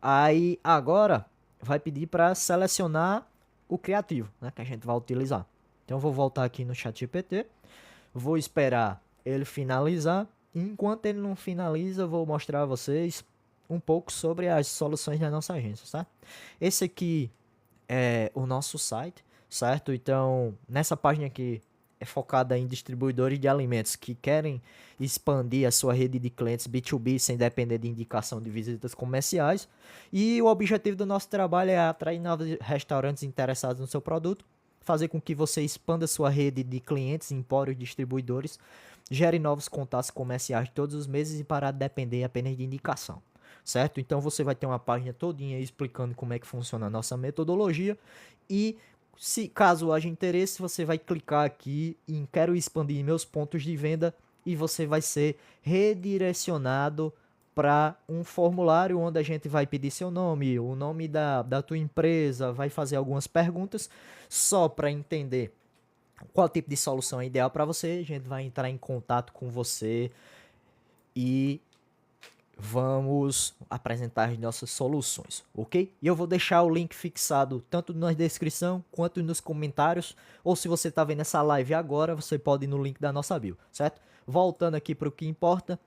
Aí agora vai pedir para selecionar o criativo, né, que a gente vai utilizar. Então eu vou voltar aqui no ChatGPT. Vou esperar ele finalizar. Enquanto ele não finaliza, eu vou mostrar a vocês um pouco sobre as soluções da nossa agência, tá? Esse aqui é o nosso site, certo? Então, nessa página aqui é focada em distribuidores de alimentos que querem expandir a sua rede de clientes B2B sem depender de indicação de visitas comerciais. E o objetivo do nosso trabalho é atrair novos restaurantes interessados no seu produto, fazer com que você expanda sua rede de clientes, empórios, distribuidores gere novos contatos comerciais todos os meses e parar de depender apenas de indicação, certo? Então você vai ter uma página todinha explicando como é que funciona a nossa metodologia e se caso haja interesse, você vai clicar aqui em quero expandir meus pontos de venda e você vai ser redirecionado para um formulário onde a gente vai pedir seu nome, o nome da tua empresa, vai fazer algumas perguntas só para entender qual tipo de solução é ideal para você. A gente vai entrar em contato com você e vamos apresentar as nossas soluções, ok? E eu vou deixar o link fixado tanto na descrição quanto nos comentários, ou se você está vendo essa live agora, você pode ir no link da nossa bio, certo? Voltando aqui para o que importa,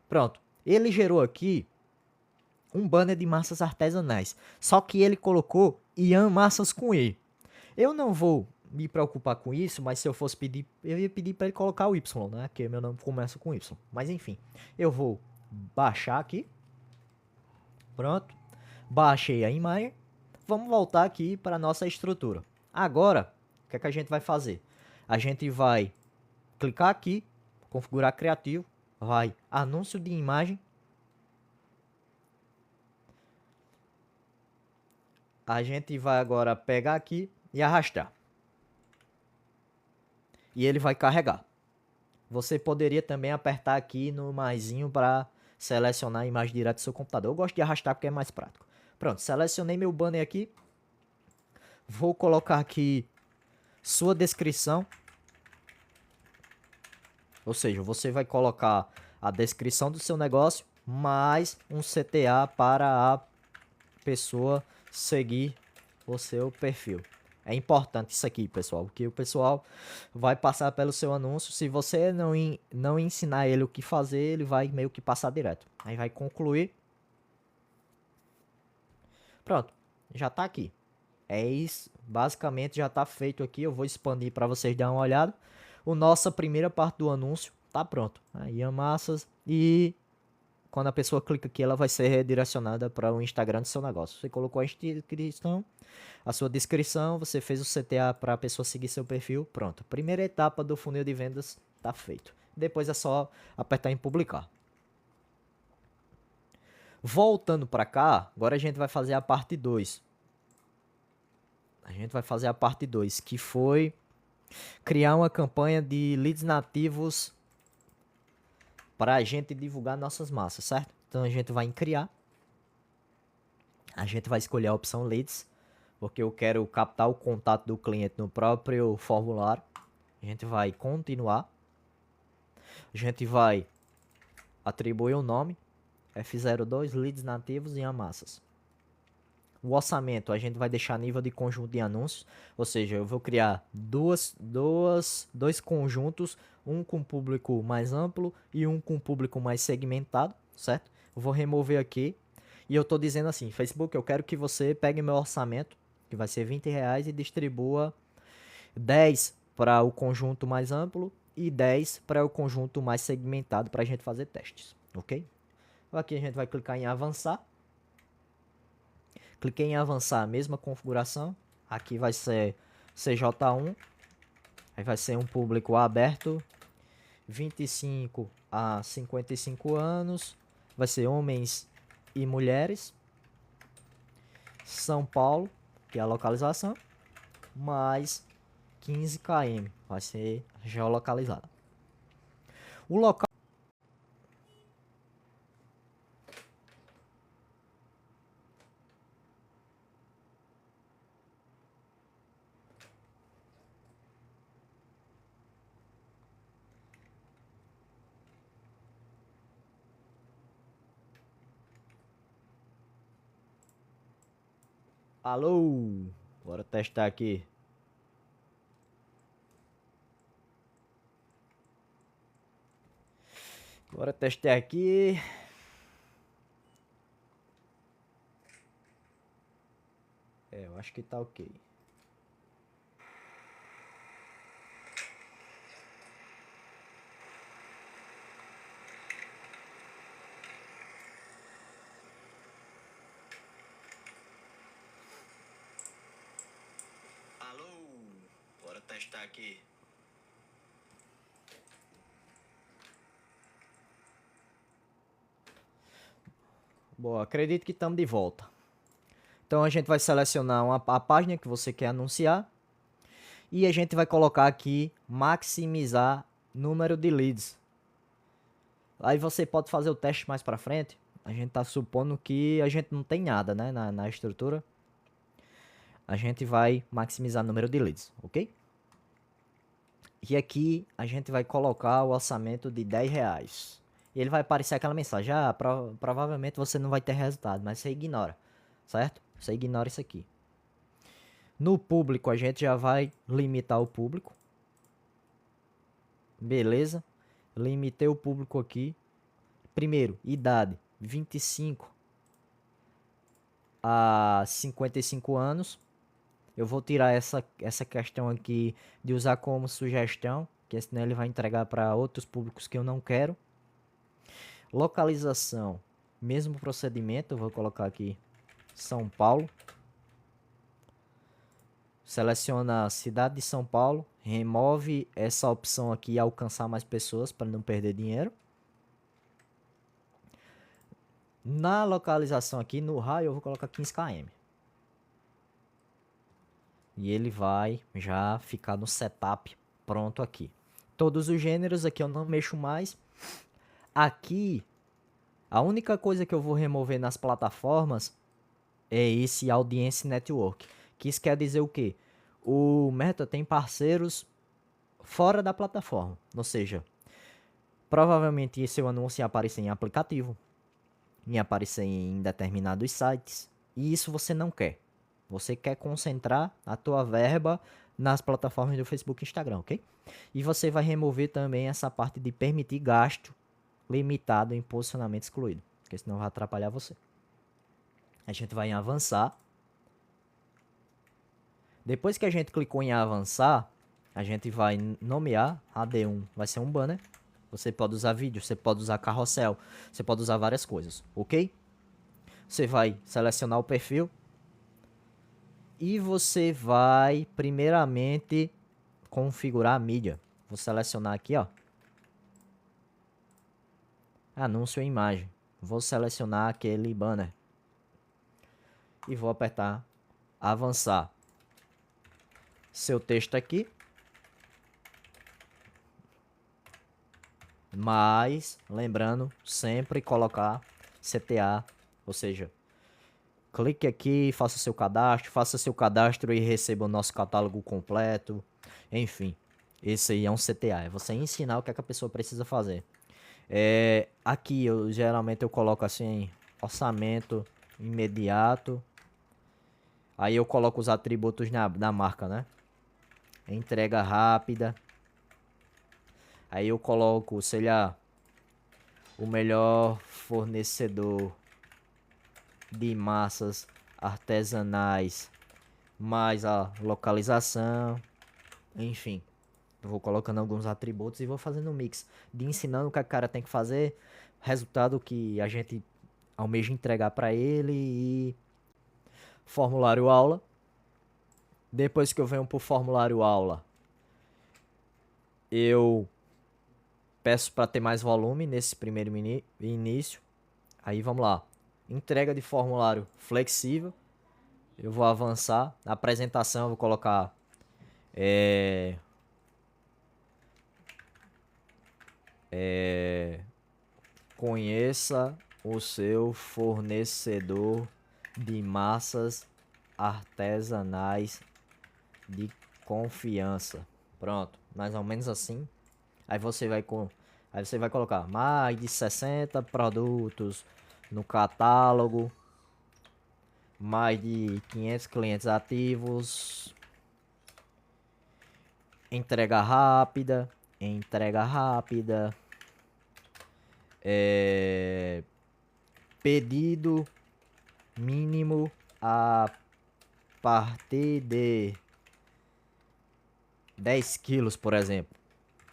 pronto. Ele gerou aqui um banner de massas artesanais, só que ele colocou Ian Massas com E. Eu não vou me preocupar com isso, mas se eu fosse pedir, eu ia pedir para ele colocar o Y, né? Que meu nome começa com Y. Mas enfim, eu vou baixar aqui. Pronto. Baixei a imagem. Vamos voltar aqui para a nossa estrutura. Agora, o que é que a gente vai fazer? A gente vai clicar aqui, configurar criativo, vai anúncio de imagem. A gente vai agora pegar aqui e arrastar. E ele vai carregar. Você poderia também apertar aqui no maisinho para selecionar a imagem direto do seu computador. Eu gosto de arrastar porque é mais prático. Pronto, selecionei meu banner aqui. Vou colocar aqui sua descrição. Ou seja, você vai colocar a descrição do seu negócio mais um CTA para a pessoa seguir o seu perfil. É importante isso aqui, pessoal, porque o pessoal vai passar pelo seu anúncio. Se você não ensinar ele o que fazer, ele vai meio que passar direto. Aí vai concluir. Pronto, já tá aqui. É isso, basicamente já tá feito aqui. Eu vou expandir para vocês darem uma olhada. O nossa primeira parte do anúncio tá pronto. Aí amassas e quando a pessoa clica aqui, ela vai ser redirecionada para o Instagram do seu negócio. Você colocou a inscrição, a sua descrição, você fez o CTA para a pessoa seguir seu perfil, pronto. Primeira etapa do funil de vendas tá feito. Depois é só apertar em publicar. Voltando para cá, agora a gente vai fazer a parte 2. A gente vai fazer a parte 2, que foi criar uma campanha de leads nativos para a gente divulgar nossas massas, certo? Então a gente vai em criar. A gente vai escolher a opção leads, porque eu quero captar o contato do cliente no próprio formulário. A gente vai continuar. A gente vai atribuir o nome F02 leads nativos em amassas. O orçamento a gente vai deixar nível de conjunto de anúncios, ou seja, eu vou criar dois conjuntos, um com público mais amplo e um com público mais segmentado, certo? Eu vou remover aqui e eu estou dizendo assim, Facebook, eu quero que você pegue meu orçamento, que vai ser R$20 e distribua 10 para o conjunto mais amplo e 10 para o conjunto mais segmentado para a gente fazer testes, ok? Aqui a gente vai clicar em avançar. Cliquei em avançar, mesma configuração. Aqui vai ser CJ1. Aí vai ser um público aberto. 25 a 55 anos. Vai ser homens e mulheres. São Paulo, que é a localização. Mais 15 km. Vai ser geolocalizada. O local. Alô, bora testar aqui. Bora testar aqui. Eu acho que tá ok. Alô, bora testar aqui. Boa, acredito que estamos de volta. Então a gente vai selecionar a página que você quer anunciar e a gente vai colocar aqui maximizar número de leads. Aí você pode fazer o teste mais para frente. A gente tá supondo que a gente não tem nada, né, na estrutura. A gente vai maximizar o número de leads, ok? E aqui a gente vai colocar o orçamento de R$ 10. E ele vai aparecer aquela mensagem, provavelmente você não vai ter resultado, mas você ignora, certo? Você ignora isso aqui. No público a gente já vai limitar o público. Beleza? Limitei o público aqui. Primeiro, idade 25 a 55 anos. Eu vou tirar essa questão aqui de usar como sugestão, que senão ele vai entregar para outros públicos que eu não quero. Localização, mesmo procedimento, eu vou colocar aqui São Paulo. Seleciona a cidade de São Paulo, remove essa opção aqui alcançar mais pessoas para não perder dinheiro. Na localização aqui, no raio, eu vou colocar 15 km. E ele vai já ficar no setup pronto aqui. Todos os gêneros aqui eu não mexo mais. Aqui, a única coisa que eu vou remover nas plataformas é esse Audience Network. Que isso quer dizer o quê? O Meta tem parceiros fora da plataforma. Ou seja, provavelmente esse seu anúncio ia aparecer em aplicativo, ia aparecer em determinados sites. E isso você não quer. Você quer concentrar a tua verba nas plataformas do Facebook e Instagram, ok? E você vai remover também essa parte de permitir gasto limitado em posicionamento excluído, porque senão vai atrapalhar você. A gente vai em avançar. Depois que a gente clicou em avançar, a gente vai nomear AD1, vai ser um banner. Você pode usar vídeo, você pode usar carrossel, você pode usar várias coisas, ok? Você vai selecionar o perfil. E você vai, primeiramente, configurar a mídia. Vou selecionar aqui, ó. Anúncio em imagem. Vou selecionar aquele banner. E vou apertar avançar. Seu texto aqui. Mas, lembrando, sempre colocar CTA, ou seja, clique aqui, faça seu cadastro e receba o nosso catálogo completo. Enfim, esse aí é um CTA, é você ensinar o que, é que a pessoa precisa fazer. Aqui geralmente eu coloco assim, orçamento imediato. Aí eu coloco os atributos da marca, né? Entrega rápida. Aí eu coloco, sei lá, o melhor fornecedor de massas artesanais, mais a localização, enfim. Eu vou colocando alguns atributos e vou fazendo um mix de ensinando o que a cara tem que fazer, resultado que a gente almeja entregar para ele e formulário aula. Depois que eu venho pro formulário aula, eu peço para ter mais volume nesse primeiro início. Aí vamos lá. Entrega de formulário flexível. Eu vou avançar. Na apresentação eu vou colocar conheça o seu fornecedor de massas artesanais de confiança. Pronto, mais ou menos assim. Aí você vai colocar mais de 60 produtos no catálogo, mais de 500 clientes ativos, entrega rápida, pedido mínimo a partir de 10 quilos, por exemplo.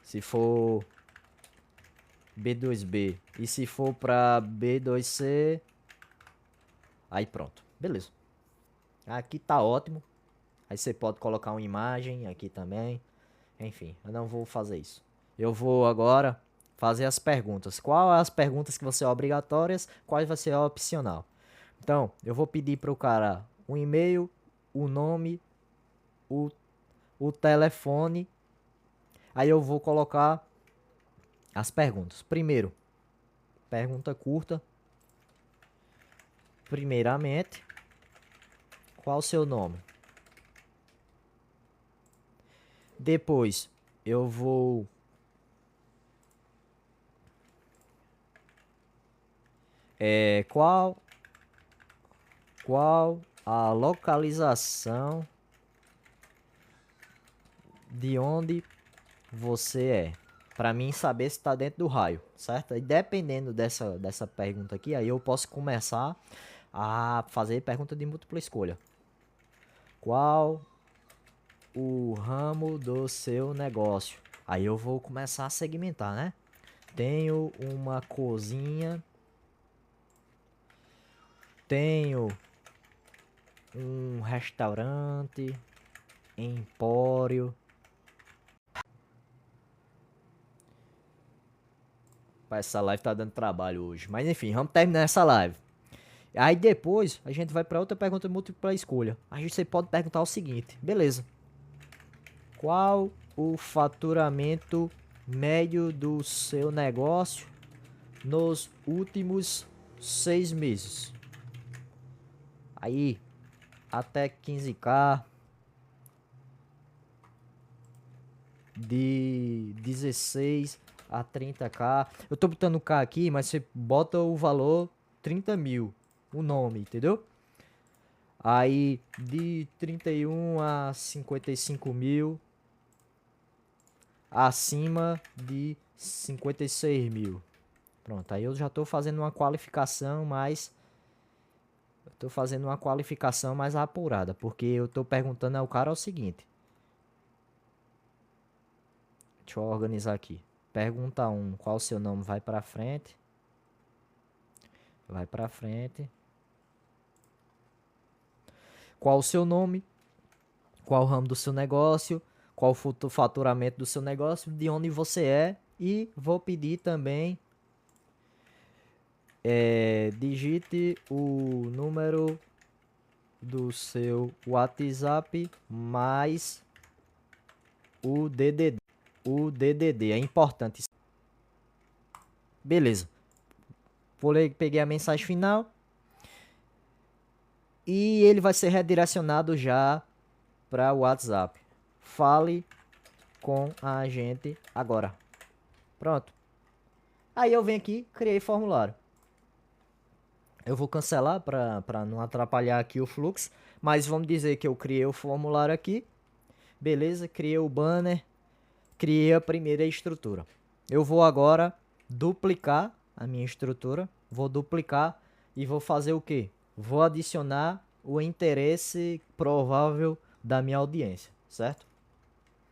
Se for B2B e se for para B2C, aí pronto, beleza. Aqui tá ótimo. Aí você pode colocar uma imagem aqui também. Enfim, eu não vou fazer isso. Eu vou agora fazer as perguntas. Qual as perguntas que vão ser obrigatórias, quais vai ser opcional. Então, eu vou pedir para o cara o e-mail, o nome, o, o telefone. Aí eu vou colocar as perguntas. Primeiro, pergunta curta. Primeiramente, qual o seu nome? Depois, eu vou qual a localização de onde você é? Para mim saber se está dentro do raio, certo? E dependendo dessa pergunta aqui, aí eu posso começar a fazer pergunta de múltipla escolha. Qual o ramo do seu negócio? Aí eu vou começar a segmentar, né? Tenho uma cozinha, tenho um restaurante, empório. Essa live tá dando trabalho hoje. Mas enfim, vamos terminar essa live. Aí depois a gente vai para outra pergunta múltipla escolha. Aí você pode perguntar o seguinte: beleza. Qual o faturamento médio do seu negócio nos últimos 6 meses? Aí, até 15k, de 16 a 30k. Eu tô botando K aqui, mas você bota o valor 30 mil, o nome, entendeu? Aí, de 31 a 55 mil, acima de 56 mil. Pronto, aí eu já tô fazendo uma qualificação mais... Eu tô fazendo uma qualificação mais apurada, porque eu tô perguntando ao cara o seguinte. Deixa eu organizar aqui. Pergunta 1, qual o seu nome? Vai pra frente. Vai pra frente. Qual o seu nome? Qual o ramo do seu negócio? Qual o faturamento do seu negócio? De onde você é? E vou pedir também... digite o número do seu WhatsApp mais o DDD. O DDD, é importante. Beleza. Peguei a mensagem final. E ele vai ser redirecionado já para o WhatsApp. Fale com a gente agora. Pronto. Aí eu venho aqui, criei formulário. Eu vou cancelar para não atrapalhar aqui o fluxo. Mas vamos dizer que eu criei o formulário aqui. Beleza, criei o banner. Criei a primeira estrutura. Eu vou agora duplicar a minha estrutura. Vou duplicar e vou fazer o quê? Vou adicionar o interesse provável da minha audiência, certo?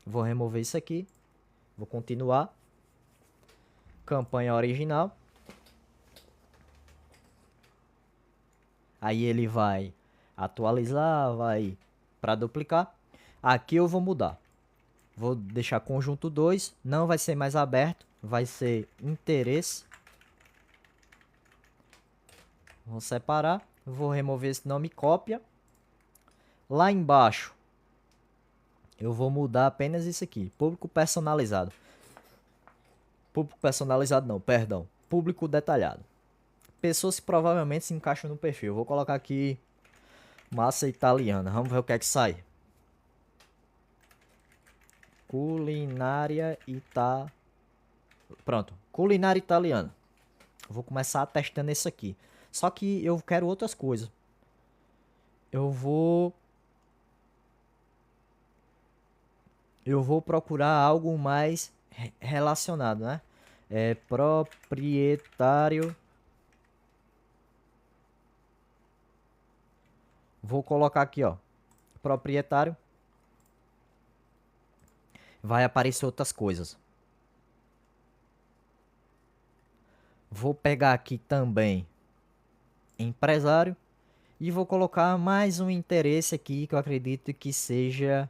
Vou remover isso aqui. Vou continuar. Campanha original. Aí ele vai atualizar, vai para duplicar. Aqui eu vou mudar. Vou deixar conjunto 2, não vai ser mais aberto, vai ser interesse. Vou separar, vou remover esse nome cópia. Lá embaixo, eu vou mudar apenas isso aqui, público personalizado. Público personalizado não, perdão, público detalhado. Pessoas que provavelmente se encaixam no perfil. Vou colocar aqui massa italiana, vamos ver o que é que sai. Culinária Pronto, culinária italiana. Vou começar testando isso aqui. Só que eu quero outras coisas. Eu vou procurar algo mais relacionado, né? Proprietário. Vou colocar aqui, ó. Proprietário. Vai aparecer outras coisas. Vou pegar aqui também empresário. E vou colocar mais um interesse aqui que eu acredito que seja...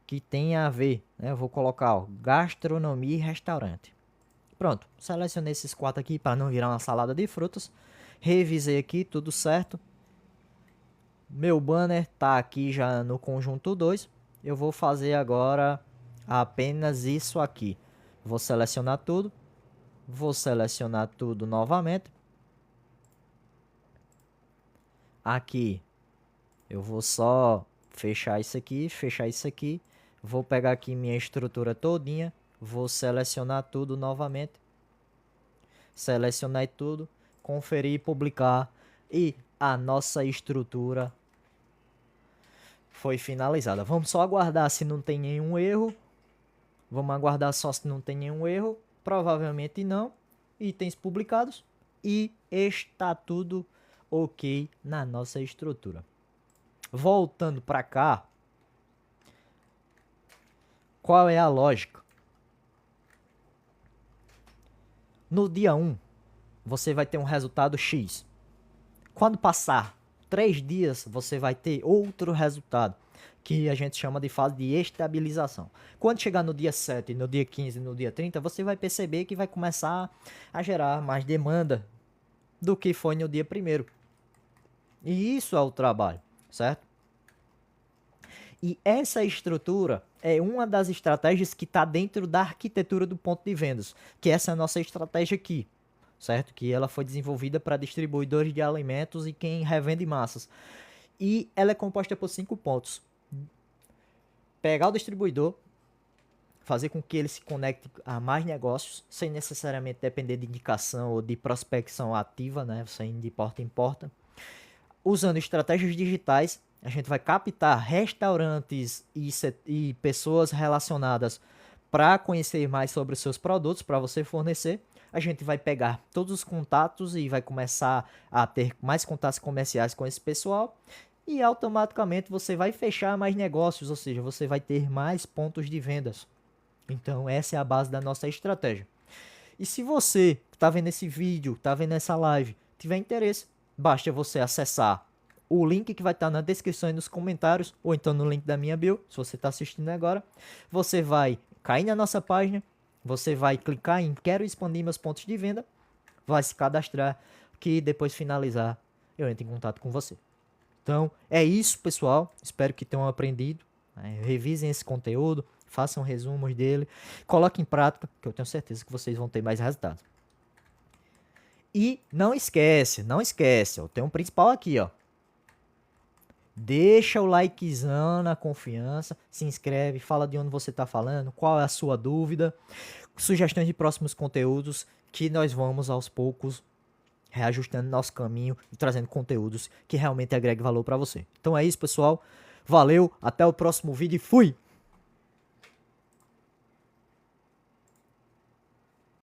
que tenha a ver, né? Eu vou colocar, ó, gastronomia e restaurante. Pronto, selecionei esses 4 aqui para não virar uma salada de frutas. Revisei aqui, tudo certo. Meu banner tá aqui já no conjunto 2. Eu vou fazer agora apenas isso aqui. Vou selecionar tudo. Vou selecionar tudo novamente. Aqui eu vou só fechar isso aqui, fechar isso aqui. Vou pegar aqui minha estrutura todinha. Vou selecionar tudo novamente. Selecionar tudo. Conferir e publicar. E a nossa estrutura foi finalizada. Vamos só aguardar se não tem nenhum erro. Vamos aguardar só se não tem nenhum erro. Provavelmente não. Itens publicados. E está tudo ok na nossa estrutura. Voltando para cá. Qual é a lógica? No dia 1, você vai ter um resultado X. Quando passar 3 dias, você vai ter outro resultado, que a gente chama de fase de estabilização. Quando chegar no dia 7, no dia 15, no dia 30, você vai perceber que vai começar a gerar mais demanda do que foi no dia 1º. E isso é o trabalho, certo? E essa estrutura é uma das estratégias que está dentro da arquitetura do ponto de vendas, que essa é a nossa estratégia aqui, certo? Que ela foi desenvolvida para distribuidores de alimentos e quem revende massas. E ela é composta por 5 pontos. Pegar o distribuidor, fazer com que ele se conecte a mais negócios, sem necessariamente depender de indicação ou de prospecção ativa, né? Saindo de porta em porta. Usando estratégias digitais, a gente vai captar restaurantes e pessoas relacionadas para conhecer mais sobre os seus produtos, para você fornecer. A gente vai pegar todos os contatos e vai começar a ter mais contatos comerciais com esse pessoal. E automaticamente você vai fechar mais negócios, ou seja, você vai ter mais pontos de vendas. Então essa é a base da nossa estratégia. E se você que está vendo esse vídeo, está vendo essa live, tiver interesse, basta você acessar o link que vai estar na descrição e nos comentários, ou então no link da minha bio, se você está assistindo agora. Você vai cair na nossa página, você vai clicar em quero expandir meus pontos de venda, vai se cadastrar, que depois finalizar eu entro em contato com você. Então é isso, pessoal, espero que tenham aprendido, né? Revisem esse conteúdo, façam resumos dele, coloquem em prática, que eu tenho certeza que vocês vão ter mais resultados. E não esquece, ó, tem um principal aqui, ó. Deixa o likezão na confiança, se inscreve, fala de onde você está falando, qual é a sua dúvida, sugestões de próximos conteúdos que nós vamos aos poucos reajustando nosso caminho e trazendo conteúdos que realmente agreguem valor para você. Então é isso, pessoal. Valeu, até o próximo vídeo e fui!